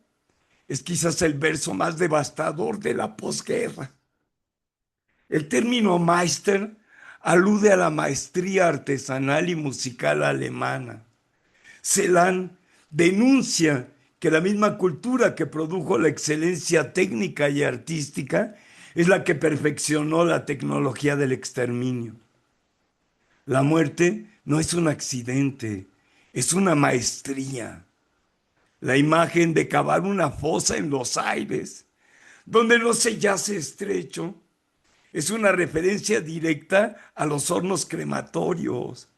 es quizás el verso más devastador de la posguerra. El término Meister alude a la maestría artesanal y musical alemana. Celan denuncia que la misma cultura que produjo la excelencia técnica y artística es la que perfeccionó la tecnología del exterminio. La muerte no es un accidente, es una maestría. La imagen de cavar una fosa en los aires, donde no se yace estrecho, es una referencia directa a los hornos crematorios.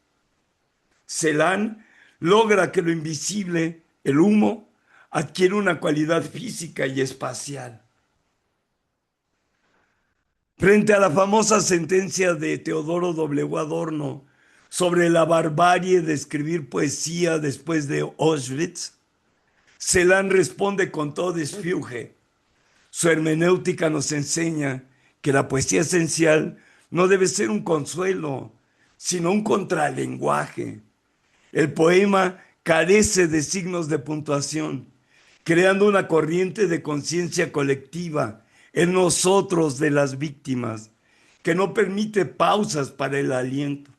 Celan logra que lo invisible, el humo, adquiere una cualidad física y espacial. Frente a la famosa sentencia de Teodoro W. Adorno sobre la barbarie de escribir poesía después de Auschwitz, Celan responde con todo desfile. Su hermenéutica nos enseña que la poesía esencial no debe ser un consuelo, sino un contralenguaje. El poema carece de signos de puntuación, creando una corriente de conciencia colectiva en nosotros de las víctimas, que no permite pausas para el aliento.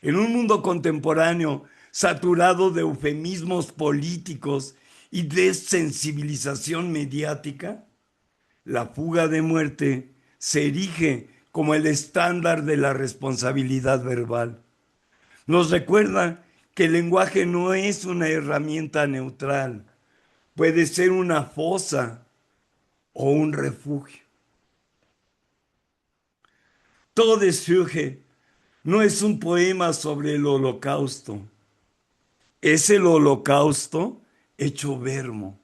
En un mundo contemporáneo saturado de eufemismos políticos y desensibilización mediática, la fuga de muerte se erige como el estándar de la responsabilidad verbal. Nos recuerda que el lenguaje no es una herramienta neutral, puede ser una fosa o un refugio. Todo desfuje no es un poema sobre el holocausto, es el holocausto hecho vermo.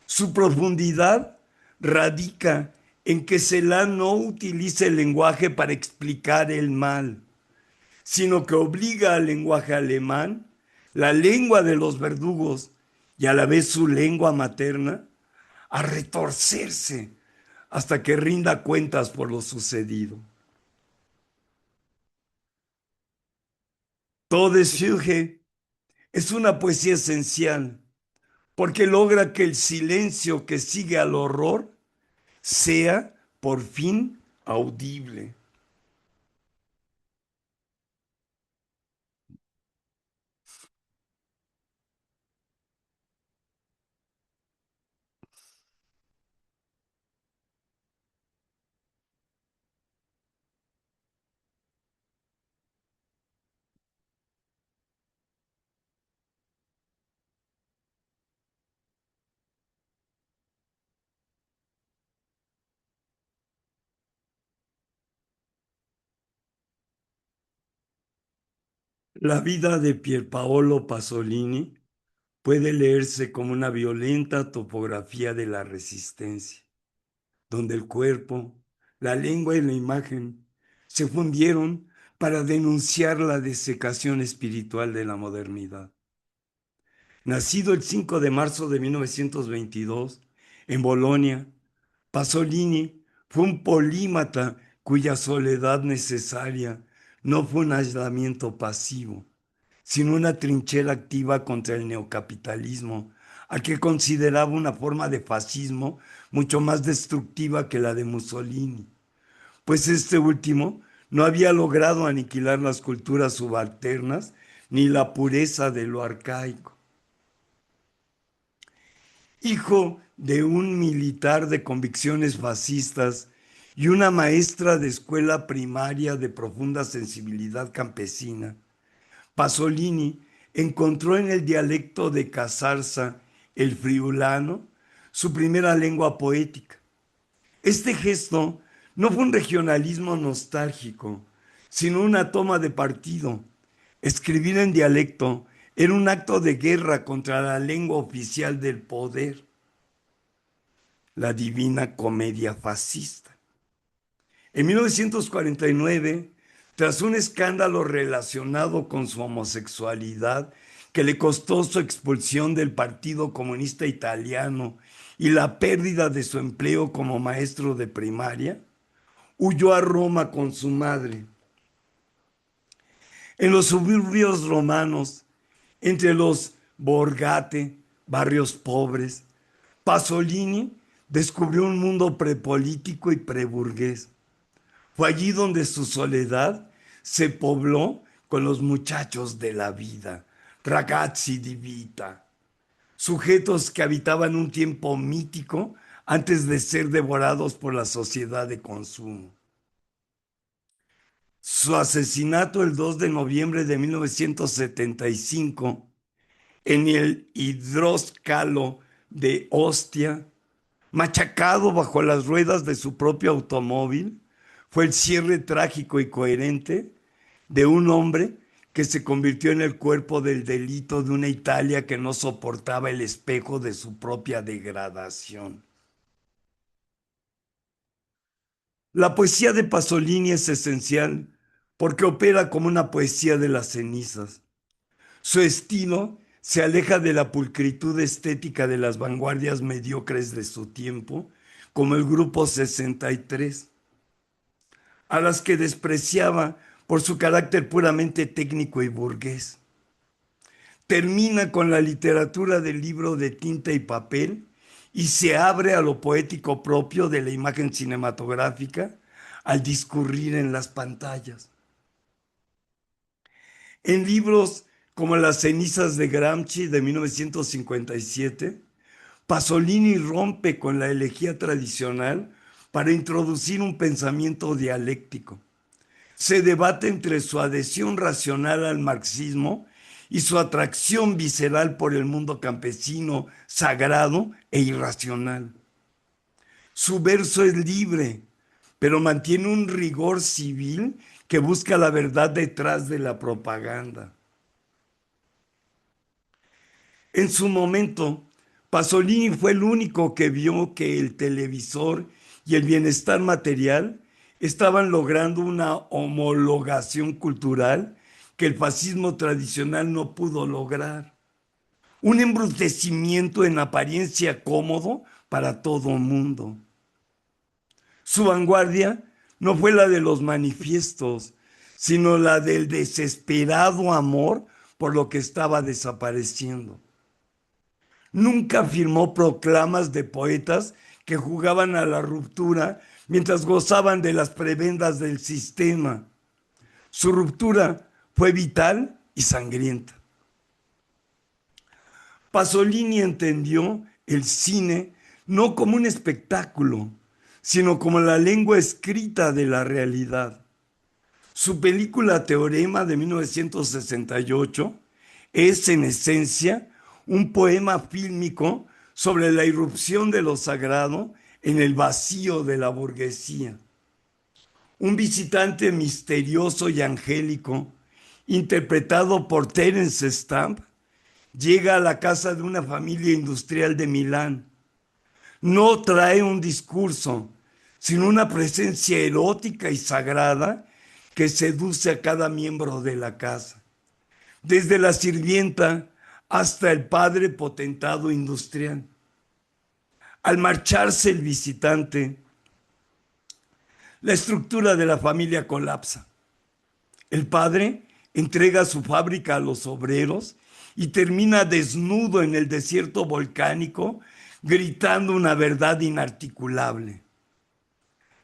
Su profundidad radica en que Celan no utiliza el lenguaje para explicar el mal, sino que obliga al lenguaje alemán, la lengua de los verdugos y a la vez su lengua materna, a retorcerse hasta que rinda cuentas por lo sucedido. Todesfuge es una poesía esencial porque logra que el silencio que sigue al horror sea por fin audible. La vida de Pierpaolo Pasolini puede leerse como una violenta topografía de la resistencia, donde el cuerpo, la lengua y la imagen se fundieron para denunciar la desecación espiritual de la modernidad. Nacido el 5 de marzo de 1922 en Bolonia, Pasolini fue un polímata cuya soledad necesaria no fue un aislamiento pasivo, sino una trinchera activa contra el neocapitalismo, al que consideraba una forma de fascismo mucho más destructiva que la de Mussolini, pues este último no había logrado aniquilar las culturas subalternas ni la pureza de lo arcaico. Hijo de un militar de convicciones fascistas y una maestra de escuela primaria de profunda sensibilidad campesina, Pasolini encontró en el dialecto de Casarza, el friulano, su primera lengua poética. Este gesto no fue un regionalismo nostálgico, sino una toma de partido. Escribir en dialecto era un acto de guerra contra la lengua oficial del poder, la Divina Comedia fascista. En 1949, tras un escándalo relacionado con su homosexualidad que le costó su expulsión del Partido Comunista Italiano y la pérdida de su empleo como maestro de primaria, huyó a Roma con su madre. En los suburbios romanos, entre los borgate, barrios pobres, Pasolini descubrió un mundo prepolítico y preburgués. Fue allí donde su soledad se pobló con los muchachos de la vida, ragazzi di vita. sujetos que habitaban un tiempo mítico antes de ser devorados por la sociedad de consumo. Su asesinato el 2 de noviembre de 1975 en el hidroscalo de Ostia, machacado bajo las ruedas de su propio automóvil, fue el cierre trágico y coherente de un hombre que se convirtió en el cuerpo del delito de una Italia que no soportaba el espejo de su propia degradación. La poesía de Pasolini es esencial porque opera como una poesía de las cenizas. Su estilo se aleja de la pulcritud estética de las vanguardias mediocres de su tiempo, como el Grupo 63, a las que despreciaba por su carácter puramente técnico y burgués. Termina con la literatura del libro de tinta y papel y se abre a lo poético propio de la imagen cinematográfica al discurrir en las pantallas. En libros como Las cenizas de Gramsci de 1957, Pasolini rompe con la elegía tradicional para introducir un pensamiento dialéctico. Se debate entre su adhesión racional al marxismo y su atracción visceral por el mundo campesino, sagrado e irracional. Su verso es libre, pero mantiene un rigor civil que busca la verdad detrás de la propaganda. En su momento, Pasolini fue el único que vio que el televisor y el bienestar material estaban logrando una homologación cultural que el fascismo tradicional no pudo lograr. Un embrutecimiento en apariencia cómodo para todo mundo. Su vanguardia no fue la de los manifiestos, sino la del desesperado amor por lo que estaba desapareciendo. Nunca firmó proclamas de poetas que jugaban a la ruptura mientras gozaban de las prebendas del sistema. Su ruptura fue vital y sangrienta. Pasolini entendió el cine no como un espectáculo, sino como la lengua escrita de la realidad. Su película Teorema de 1968 es, en esencia, un poema fílmico sobre la irrupción de lo sagrado en el vacío de la burguesía. Un visitante misterioso y angélico, interpretado por Terence Stamp, llega a la casa de una familia industrial de Milán. No trae un discurso, sino una presencia erótica y sagrada que seduce a cada miembro de la casa, desde la sirvienta hasta el padre potentado industrial. Al marcharse el visitante, la estructura de la familia colapsa. El padre entrega su fábrica a los obreros y termina desnudo en el desierto volcánico, gritando una verdad inarticulable.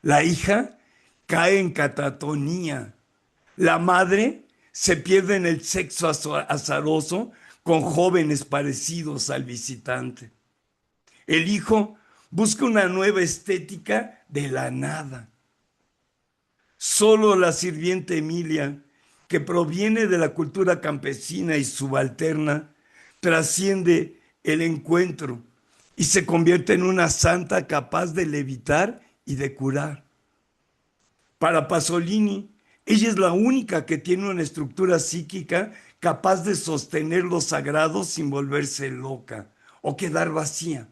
La hija cae en catatonía. La madre se pierde en el sexo azaroso con jóvenes parecidos al visitante. El hijo busca una nueva estética de la nada. Solo la sirvienta Emilia, que proviene de la cultura campesina y subalterna, trasciende el encuentro y se convierte en una santa capaz de levitar y de curar. Para Pasolini, ella es la única que tiene una estructura psíquica capaz de sostener lo sagrado sin volverse loca o quedar vacía.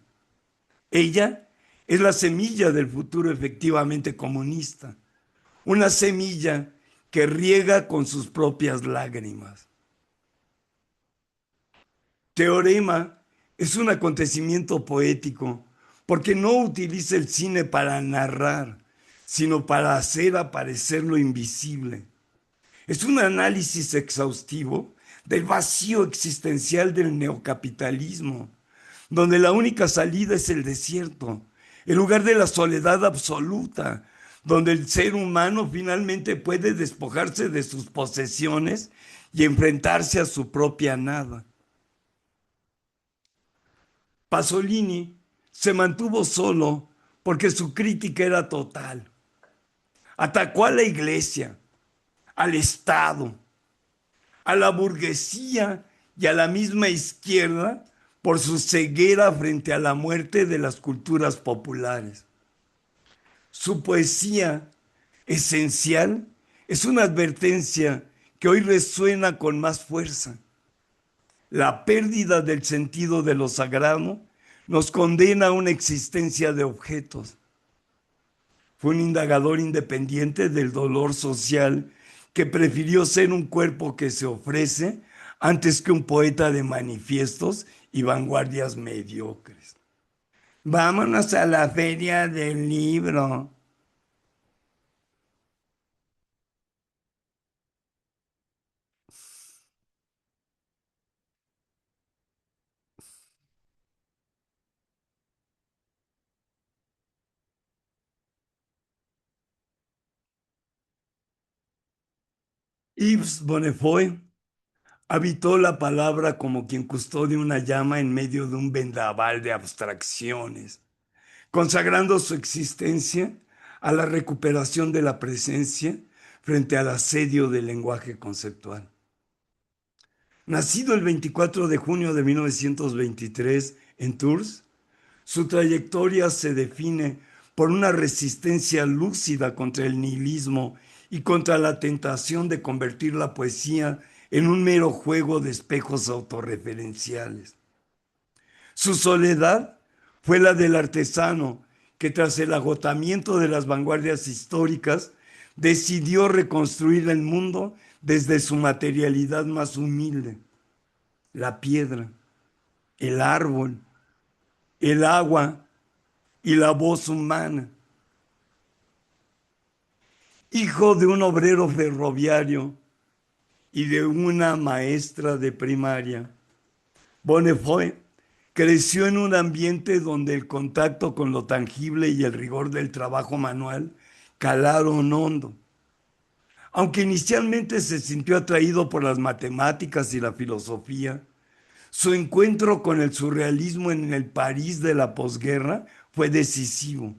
Ella es la semilla del futuro efectivamente comunista, una semilla que riega con sus propias lágrimas. Teorema es un acontecimiento poético porque no utiliza el cine para narrar, sino para hacer aparecer lo invisible. Es un análisis exhaustivo del vacío existencial del neocapitalismo, donde la única salida es el desierto, el lugar de la soledad absoluta, donde el ser humano finalmente puede despojarse de sus posesiones y enfrentarse a su propia nada. Pasolini se mantuvo solo porque su crítica era total. Atacó a la iglesia, al Estado, a la burguesía y a la misma izquierda por su ceguera frente a la muerte de las culturas populares. Su poesía esencial es una advertencia que hoy resuena con más fuerza. La pérdida del sentido de lo sagrado nos condena a una existencia de objetos. Fue un indagador independiente del dolor social que prefirió ser un cuerpo que se ofrece antes que un poeta de manifiestos y vanguardias mediocres. Vámonos a la feria del libro. Yves Bonnefoy habitó la palabra como quien custodia una llama en medio de un vendaval de abstracciones, consagrando su existencia a la recuperación de la presencia frente al asedio del lenguaje conceptual. Nacido el 24 de junio de 1923 en Tours, su trayectoria se define por una resistencia lúcida contra el nihilismo y contra la tentación de convertir la poesía en un mero juego de espejos autorreferenciales. Su soledad fue la del artesano que tras el agotamiento de las vanguardias históricas decidió reconstruir el mundo desde su materialidad más humilde, la piedra, el árbol, el agua y la voz humana. Hijo de un obrero ferroviario y de una maestra de primaria, Bonnefoy creció en un ambiente donde el contacto con lo tangible y el rigor del trabajo manual calaron hondo. Aunque inicialmente se sintió atraído por las matemáticas y la filosofía, su encuentro con el surrealismo en el París de la posguerra fue decisivo.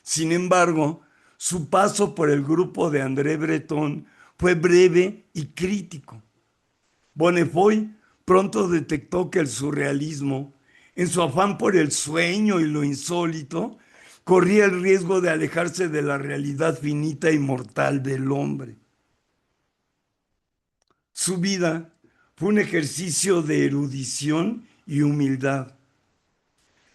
Sin embargo, su paso por el grupo de André Breton fue breve y crítico. Bonnefoy pronto detectó que el surrealismo, en su afán por el sueño y lo insólito, corría el riesgo de alejarse de la realidad finita y mortal del hombre. Su vida fue un ejercicio de erudición y humildad.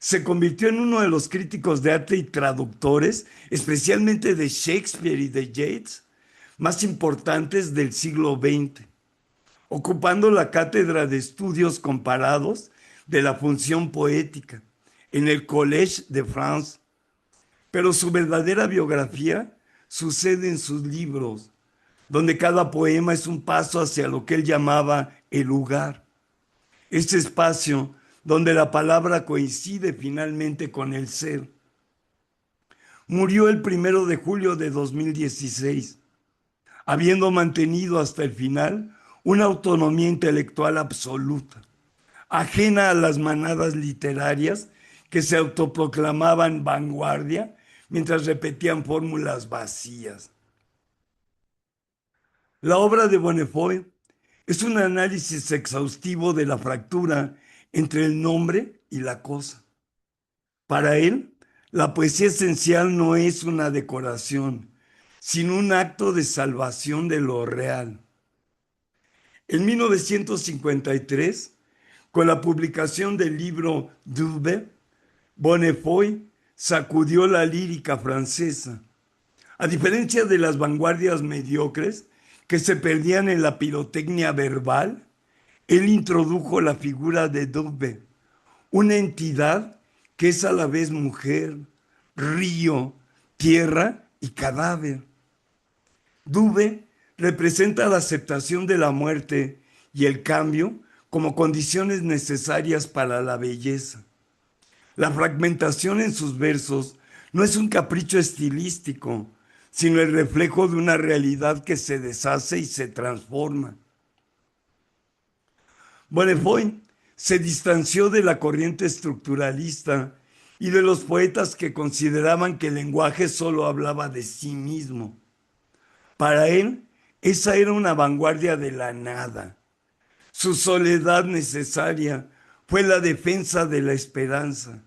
Se convirtió en uno de los críticos de arte y traductores, especialmente de Shakespeare y de Yeats, más importantes del siglo XX, ocupando la cátedra de estudios comparados de la función poética en el Collège de France. Pero su verdadera biografía sucede en sus libros, donde cada poema es un paso hacia lo que él llamaba el lugar, ese espacio donde la palabra coincide finalmente con el ser. Murió el 1 de julio de 2016, habiendo mantenido hasta el final una autonomía intelectual absoluta, ajena a las manadas literarias que se autoproclamaban vanguardia mientras repetían fórmulas vacías. La obra de Bonnefoy es un análisis exhaustivo de la fractura entre el nombre y la cosa. Para él, la poesía esencial no es una decoración, sino un acto de salvación de lo real. En 1953, con la publicación del libro Dube, Bonnefoy sacudió la lírica francesa. A diferencia de las vanguardias mediocres que se perdían en la pirotecnia verbal, él introdujo la figura de Dube, una entidad que es a la vez mujer, río, tierra y cadáver. Dube representa la aceptación de la muerte y el cambio como condiciones necesarias para la belleza. La fragmentación en sus versos no es un capricho estilístico, sino el reflejo de una realidad que se deshace y se transforma. Bonnefoy Se distanció de la corriente estructuralista y de los poetas que consideraban que el lenguaje solo hablaba de sí mismo. Para él, esa era una vanguardia de la nada. Su soledad necesaria fue la defensa de la esperanza,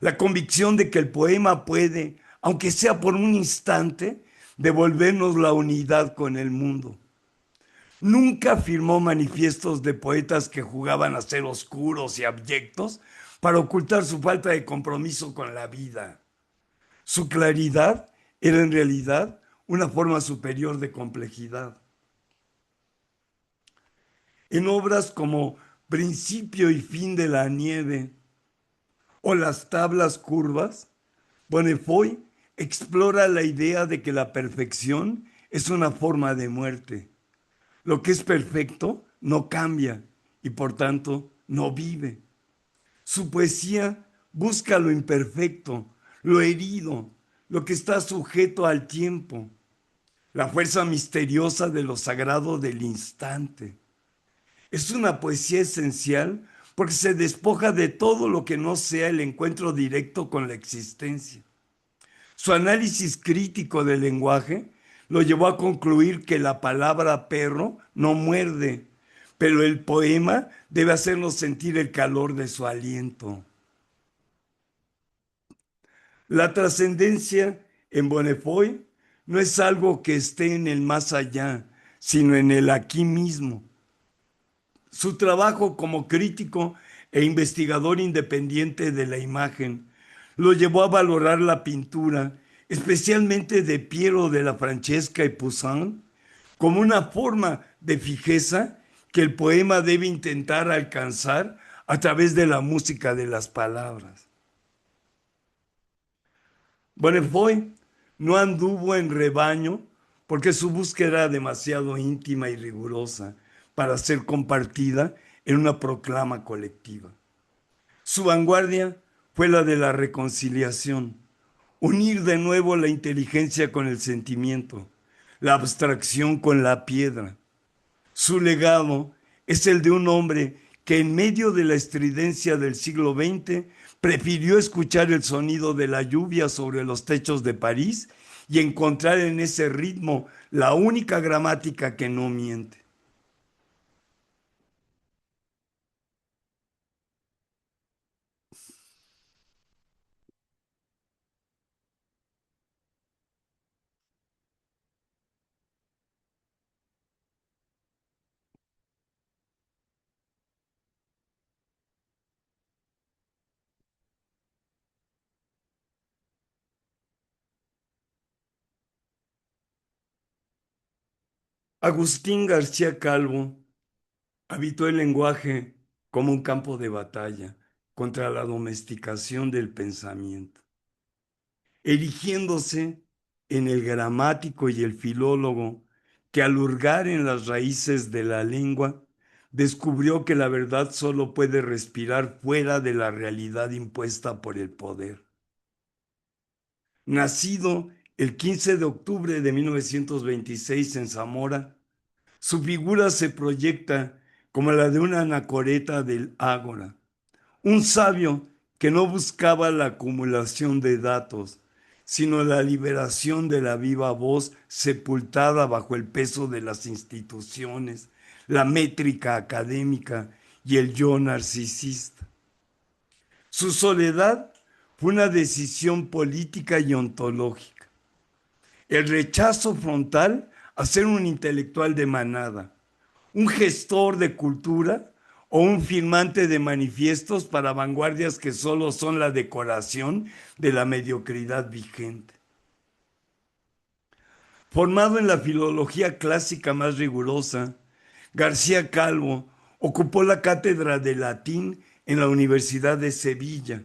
la convicción de que el poema puede, aunque sea por un instante, devolvernos la unidad con el mundo. Nunca firmó manifiestos de poetas que jugaban a ser oscuros y abyectos para ocultar su falta de compromiso con la vida. Su claridad era en realidad una forma superior de complejidad. En obras como Principio y fin de la nieve o Las tablas curvas, Bonnefoy explora la idea de que la perfección es una forma de muerte. Lo que es perfecto no cambia y por tanto no vive. Su poesía busca lo imperfecto, lo herido, lo que está sujeto al tiempo, la fuerza misteriosa de lo sagrado del instante. Es una poesía esencial porque se despoja de todo lo que no sea el encuentro directo con la existencia. Su análisis crítico del lenguaje lo llevó a concluir que la palabra perro no muerde, pero el poema debe hacernos sentir el calor de su aliento. La trascendencia en Bonnefoy no es algo que esté en el más allá, sino en el aquí mismo. Su trabajo como crítico e investigador independiente de la imagen lo llevó a valorar la pintura, especialmente de Piero della Francesca y Poussin, como una forma de fijeza que el poema debe intentar alcanzar a través de la música de las palabras. Bonnefoy no anduvo en rebaño porque su búsqueda era demasiado íntima y rigurosa para ser compartida en una proclama colectiva. Su vanguardia fue la de la reconciliación, unir de nuevo la inteligencia con el sentimiento, la abstracción con la piedra. Su legado es el de un hombre que en medio de la estridencia del siglo XX prefirió escuchar el sonido de la lluvia sobre los techos de París y encontrar en ese ritmo la única gramática que no miente. Agustín García Calvo habitó el lenguaje como un campo de batalla contra la domesticación del pensamiento, erigiéndose en el gramático y el filólogo que al hurgar en las raíces de la lengua descubrió que la verdad solo puede respirar fuera de la realidad impuesta por el poder. Nacido el 15 de octubre de 1926 en Zamora, su figura se proyecta como la de una anacoreta del ágora, un sabio que no buscaba la acumulación de datos, sino la liberación de la viva voz sepultada bajo el peso de las instituciones, la métrica académica y el yo narcisista. Su soledad fue una decisión política y ontológica. El rechazo frontal a ser un intelectual de manada, un gestor de cultura o un firmante de manifiestos para vanguardias que solo son la decoración de la mediocridad vigente. Formado en la filología clásica más rigurosa, García Calvo ocupó la cátedra de latín en la Universidad de Sevilla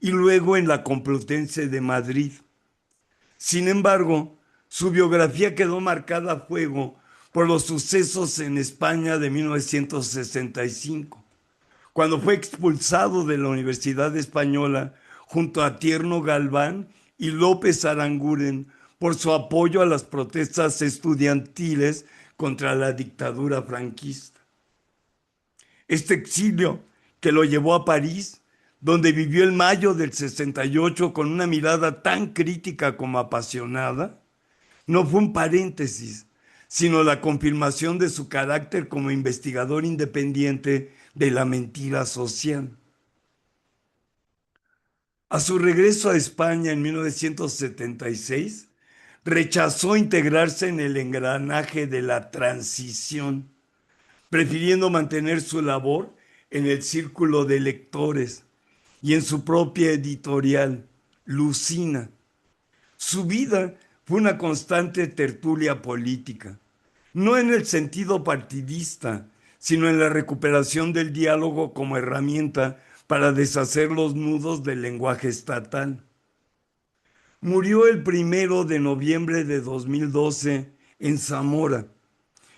y luego en la Complutense de Madrid. Sin embargo, su biografía quedó marcada a fuego por los sucesos en España de 1965, cuando fue expulsado de la Universidad Española junto a Tierno Galván y López Aranguren por su apoyo a las protestas estudiantiles contra la dictadura franquista. Este exilio, que lo llevó a París, donde vivió el mayo del 68 con una mirada tan crítica como apasionada, no fue un paréntesis, sino la confirmación de su carácter como investigador independiente de la mentira social. A su regreso a España en 1976, rechazó integrarse en el engranaje de la transición, prefiriendo mantener su labor en el círculo de lectores y en su propia editorial, Lucina. Su vida fue una constante tertulia política, no en el sentido partidista, sino en la recuperación del diálogo como herramienta para deshacer los nudos del lenguaje estatal. Murió el 1 de noviembre de 2012 en Zamora,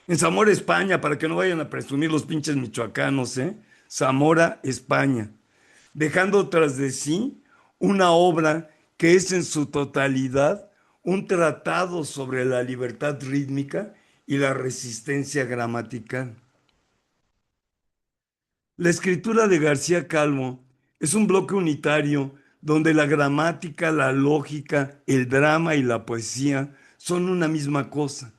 España, para que no vayan a presumir los pinches michoacanos, ¿eh? Zamora, España, dejando tras de sí una obra que es en su totalidad un tratado sobre la libertad rítmica y la resistencia gramatical. La escritura de García Calvo es un bloque unitario donde la gramática, la lógica, el drama y la poesía son una misma cosa.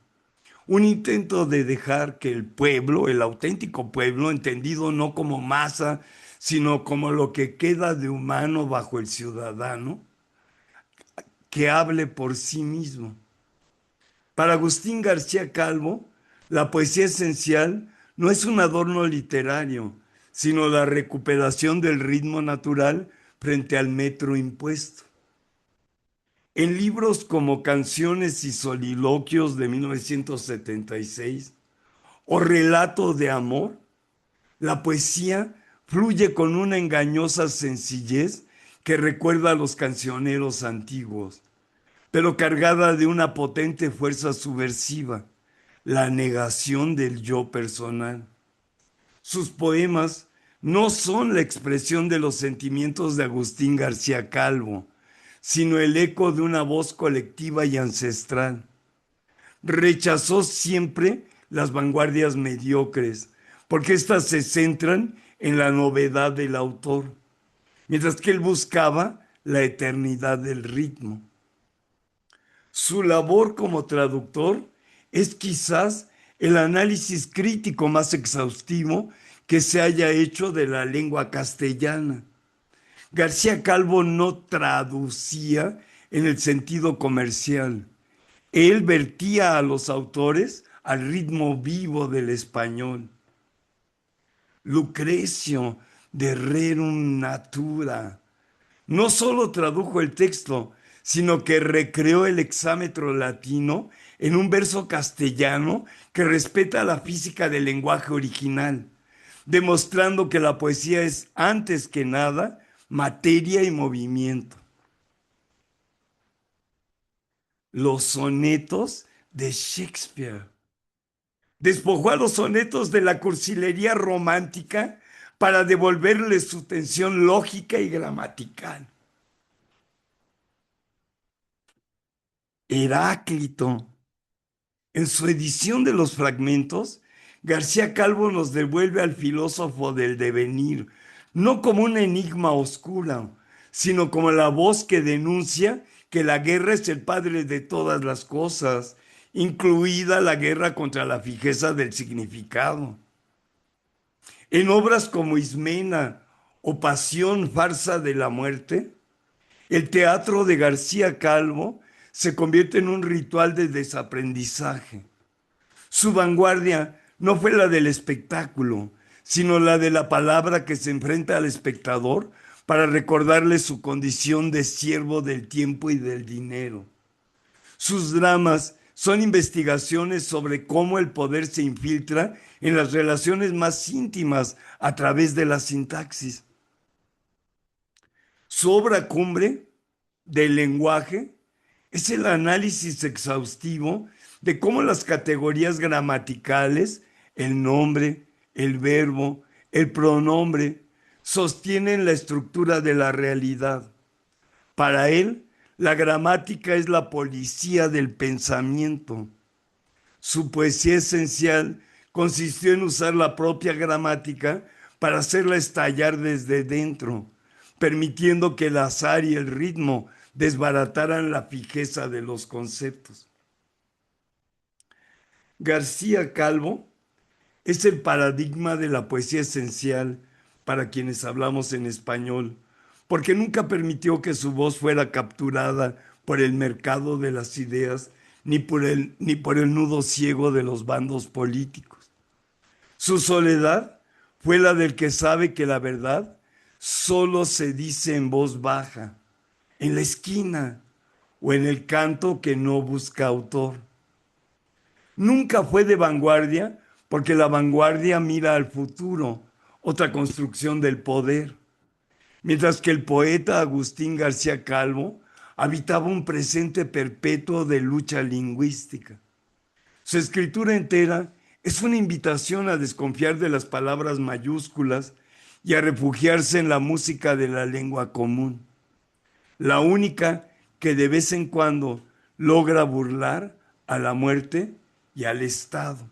Un intento de dejar que el pueblo, el auténtico pueblo, entendido no como masa, sino como lo que queda de humano bajo el ciudadano, que hable por sí mismo. Para Agustín García Calvo, la poesía esencial no es un adorno literario, sino la recuperación del ritmo natural frente al metro impuesto. En libros como Canciones y Soliloquios de 1976 o Relato de Amor, la poesía fluye con una engañosa sencillez que recuerda a los cancioneros antiguos, pero cargada de una potente fuerza subversiva, la negación del yo personal. Sus poemas no son la expresión de los sentimientos de Agustín García Calvo, sino el eco de una voz colectiva y ancestral. Rechazó siempre las vanguardias mediocres, porque éstas se centran en la novedad del autor, mientras que él buscaba la eternidad del ritmo. Su labor como traductor es quizás el análisis crítico más exhaustivo que se haya hecho de la lengua castellana. García Calvo no traducía en el sentido comercial. Él vertía a los autores al ritmo vivo del español. Lucrecio de Rerum Natura no solo tradujo el texto, sino que recreó el hexámetro latino en un verso castellano que respeta la física del lenguaje original, demostrando que la poesía es, antes que nada, materia y movimiento. Los sonetos de Shakespeare. Despojó a los sonetos de la cursilería romántica para devolverles su tensión lógica y gramatical. Heráclito. En su edición de los fragmentos, García Calvo nos devuelve al filósofo del devenir, no como un enigma oscuro, sino como la voz que denuncia que la guerra es el padre de todas las cosas, incluida la guerra contra la fijeza del significado. En obras como Ismena o Pasión, farsa de la muerte, el teatro de García Calvo se convierte en un ritual de desaprendizaje. Su vanguardia no fue la del espectáculo, sino la de la palabra que se enfrenta al espectador para recordarle su condición de siervo del tiempo y del dinero. Sus dramas son investigaciones sobre cómo el poder se infiltra en las relaciones más íntimas a través de la sintaxis. Su obra cumbre del lenguaje es el análisis exhaustivo de cómo las categorías gramaticales, el nombre, el verbo, el pronombre, sostienen la estructura de la realidad. Para él, la gramática es la policía del pensamiento. Su poesía esencial consistió en usar la propia gramática para hacerla estallar desde dentro, permitiendo que el azar y el ritmo desbarataran la fijeza de los conceptos. García Calvo es el paradigma de la poesía esencial para quienes hablamos en español, porque nunca permitió que su voz fuera capturada por el mercado de las ideas ni por el nudo ciego de los bandos políticos. Su soledad fue la del que sabe que la verdad solo se dice en voz baja, en la esquina o en el canto que no busca autor. Nunca fue de vanguardia porque la vanguardia mira al futuro, otra construcción del poder, mientras que el poeta Agustín García Calvo habitaba un presente perpetuo de lucha lingüística. Su escritura entera es una invitación a desconfiar de las palabras mayúsculas y a refugiarse en la música de la lengua común, la única que de vez en cuando logra burlar a la muerte y al Estado.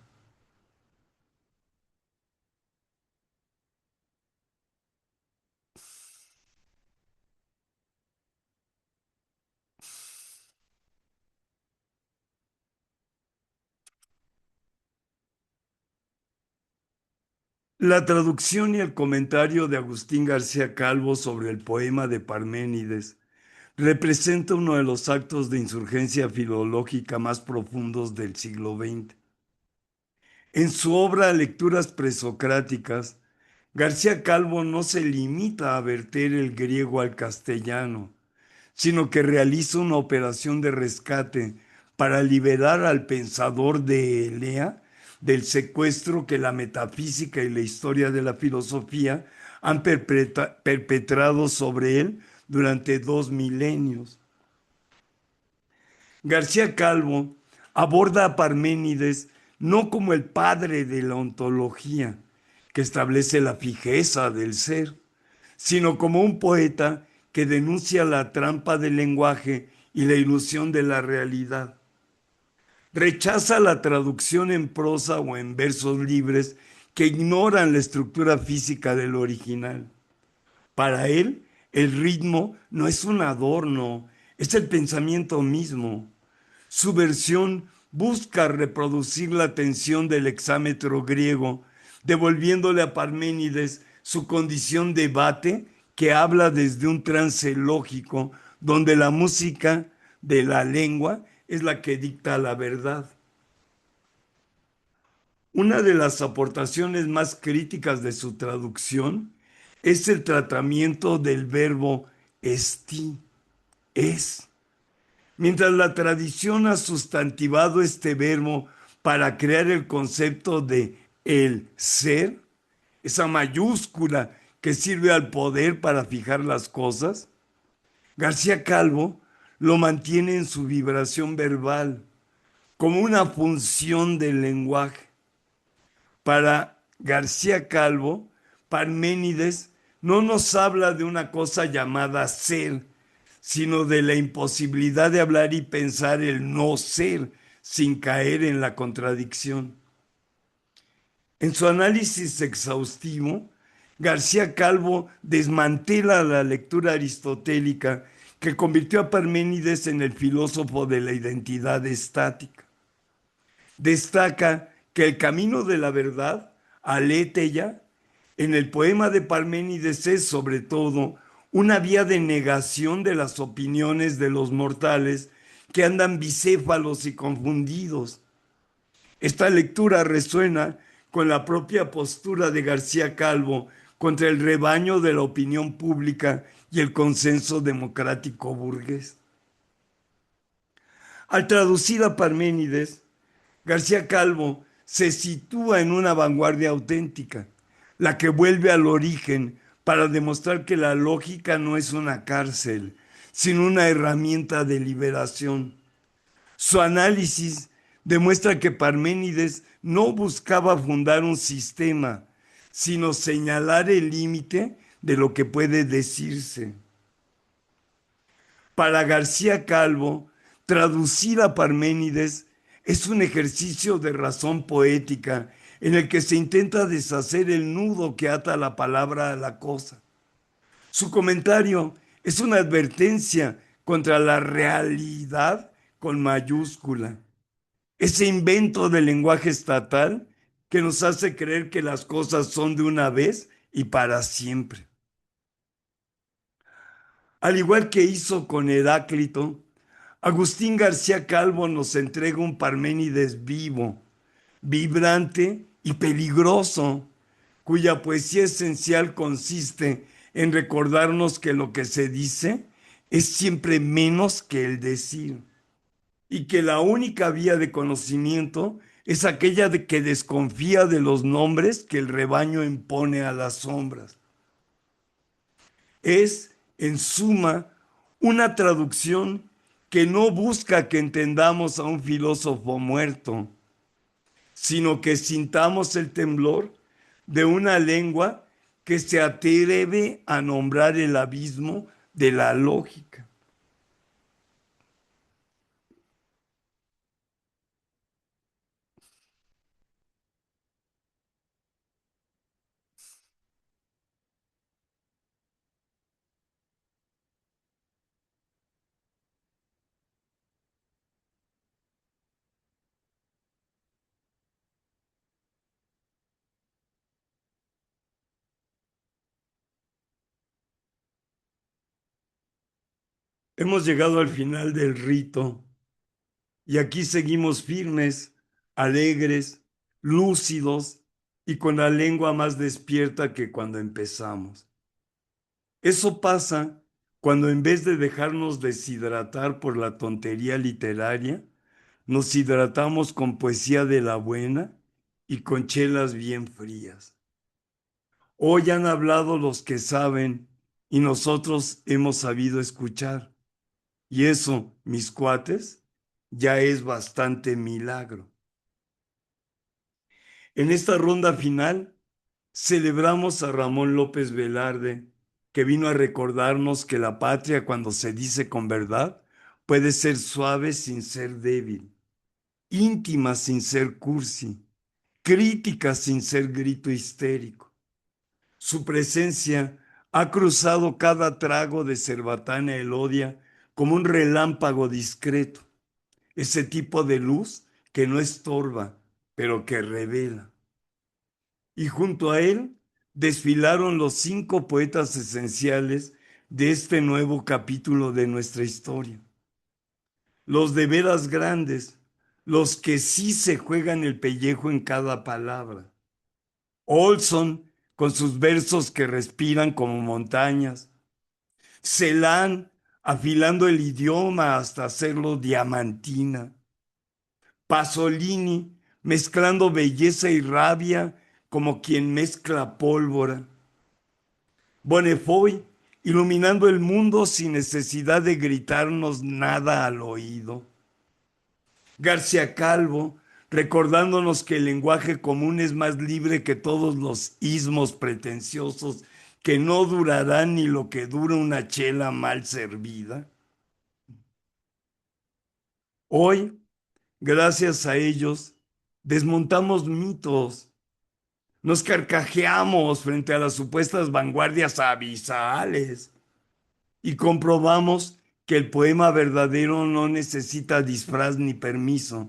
La traducción y el comentario de Agustín García Calvo sobre el poema de Parménides representa uno de los actos de insurgencia filológica más profundos del siglo XX. En su obra Lecturas presocráticas, García Calvo no se limita a verter el griego al castellano, sino que realiza una operación de rescate para liberar al pensador de Elea del secuestro que la metafísica y la historia de la filosofía han perpetrado sobre él durante 2 milenios. García Calvo aborda a Parménides no como el padre de la ontología, que establece la fijeza del ser, sino como un poeta que denuncia la trampa del lenguaje y la ilusión de la realidad. Rechaza la traducción en prosa o en versos libres que ignoran la estructura física del original. Para él, el ritmo no es un adorno, es el pensamiento mismo. Su versión busca reproducir la tensión del hexámetro griego, devolviéndole a Parménides su condición de bate que habla desde un trance lógico, donde la música de la lengua es la que dicta la verdad. Una de las aportaciones más críticas de su traducción es el tratamiento del verbo esti, es. Mientras la tradición ha sustantivado este verbo para crear el concepto de el ser, esa mayúscula que sirve al poder para fijar las cosas, García Calvo lo mantiene en su vibración verbal, como una función del lenguaje. Para García Calvo, Parménides no nos habla de una cosa llamada ser, sino de la imposibilidad de hablar y pensar el no ser sin caer en la contradicción. En su análisis exhaustivo, García Calvo desmantela la lectura aristotélica que convirtió a Parménides en el filósofo de la identidad estática. Destaca que el camino de la verdad, aletheia, en el poema de Parménides es sobre todo una vía de negación de las opiniones de los mortales que andan bicéfalos y confundidos. Esta lectura resuena con la propia postura de García Calvo contra el rebaño de la opinión pública y el consenso democrático burgués. Al traducir a Parménides, García Calvo se sitúa en una vanguardia auténtica, la que vuelve al origen para demostrar que la lógica no es una cárcel, sino una herramienta de liberación. Su análisis demuestra que Parménides no buscaba fundar un sistema, sino señalar el límite de lo que puede decirse. Para García Calvo, traducir a Parménides es un ejercicio de razón poética en el que se intenta deshacer el nudo que ata la palabra a la cosa. Su comentario es una advertencia contra la realidad con mayúscula, ese invento del lenguaje estatal que nos hace creer que las cosas son de una vez y para siempre. Al igual que hizo con Heráclito, Agustín García Calvo nos entrega un Parménides vivo, vibrante y peligroso, cuya poesía esencial consiste en recordarnos que lo que se dice es siempre menos que el decir, y que la única vía de conocimiento es aquella de que desconfía de los nombres que el rebaño impone a las sombras. Es, en suma, una traducción que no busca que entendamos a un filósofo muerto, sino que sintamos el temblor de una lengua que se atreve a nombrar el abismo de la lógica. Hemos llegado al final del rito y aquí seguimos firmes, alegres, lúcidos y con la lengua más despierta que cuando empezamos. Eso pasa cuando en vez de dejarnos deshidratar por la tontería literaria, nos hidratamos con poesía de la buena y con chelas bien frías. Hoy han hablado los que saben y nosotros hemos sabido escuchar. Y eso, mis cuates, ya es bastante milagro. En esta ronda final celebramos a Ramón López Velarde, que vino a recordarnos que la patria, cuando se dice con verdad, puede ser suave sin ser débil, íntima sin ser cursi, crítica sin ser grito histérico. Su presencia ha cruzado cada trago de cerbatana elodia como un relámpago discreto, ese tipo de luz que no estorba, pero que revela. Y junto a él desfilaron los 5 poetas esenciales de este nuevo capítulo de nuestra historia. Los de veras grandes, los que sí se juegan el pellejo en cada palabra. Olson, con sus versos que respiran como montañas. Celan, afilando el idioma hasta hacerlo diamantina. Pasolini, mezclando belleza y rabia como quien mezcla pólvora. Bonnefoy, iluminando el mundo sin necesidad de gritarnos nada al oído. García Calvo, recordándonos que el lenguaje común es más libre que todos los ismos pretenciosos que no durarán ni lo que dura una chela mal servida. Hoy, gracias a ellos, desmontamos mitos, nos carcajeamos frente a las supuestas vanguardias abisales y comprobamos que el poema verdadero no necesita disfraz ni permiso,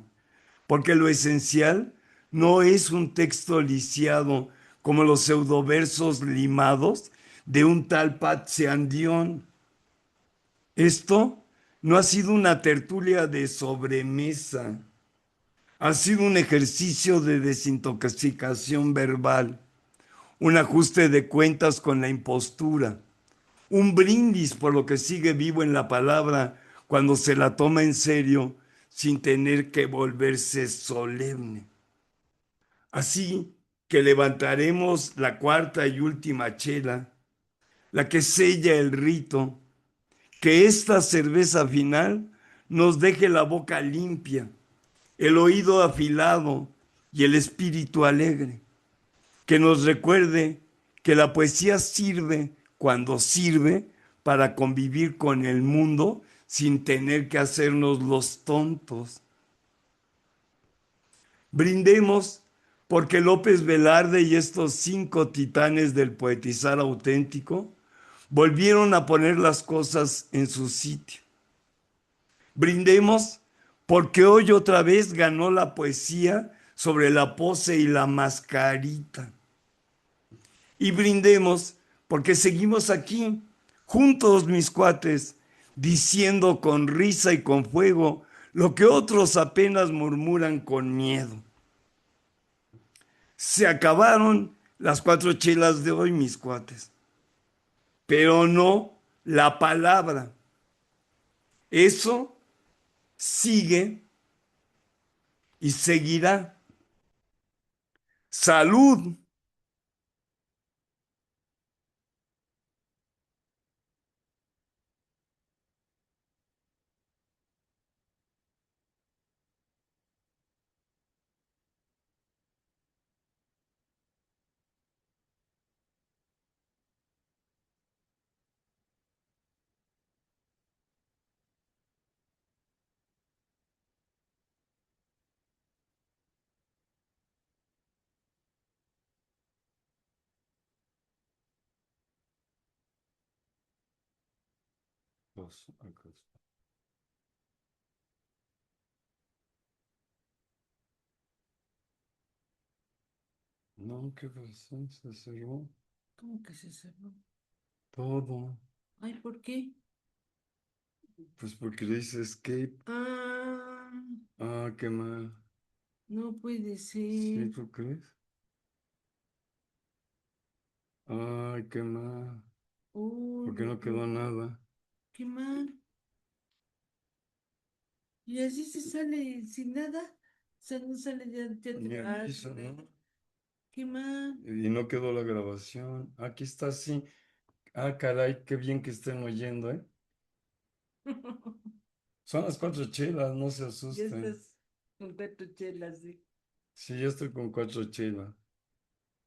porque lo esencial no es un texto lisiado como los pseudoversos limados de un tal Pat Sean. Esto no ha sido una tertulia de sobremesa, ha sido un ejercicio de desintoxicación verbal, un ajuste de cuentas con la impostura, un brindis por lo que sigue vivo en la palabra cuando se la toma en serio sin tener que volverse solemne. Así que levantaremos la cuarta y última chela, la que sella el rito, que esta cerveza final nos deje la boca limpia, el oído afilado y el espíritu alegre, que nos recuerde que la poesía sirve cuando sirve para convivir con el mundo sin tener que hacernos los tontos. Brindemos porque López Velarde y estos 5 titanes del poetizar auténtico volvieron a poner las cosas en su sitio. Brindemos porque hoy otra vez ganó la poesía sobre la pose y la mascarita. Y brindemos porque seguimos aquí, juntos mis cuates, diciendo con risa y con fuego lo que otros apenas murmuran con miedo. Se acabaron las 4 chelas de hoy, mis cuates, pero no la palabra. Eso sigue y seguirá. Salud. No, ¿qué pasó? Se cerró ¿Cómo que se cerró? todo. Ay, ¿por qué? Pues porque le dice escape. Ah, Ah, qué mal. no puede ¿Sí, ser. tú crees? Ay, qué mal. Uy, Porque no no, quedó nada. qué mal. Y así se sale sin nada. O sea, no sale ya Ni ah, aviso, ¿no? qué mal. Y no quedó la grabación. Aquí está, sí. Ah, caray, qué bien que estén oyendo, ¿eh? Son las 4 chelas, no se Ya asusten. estás con 4 chelas, sí. Sí, yo estoy con 4 chelas.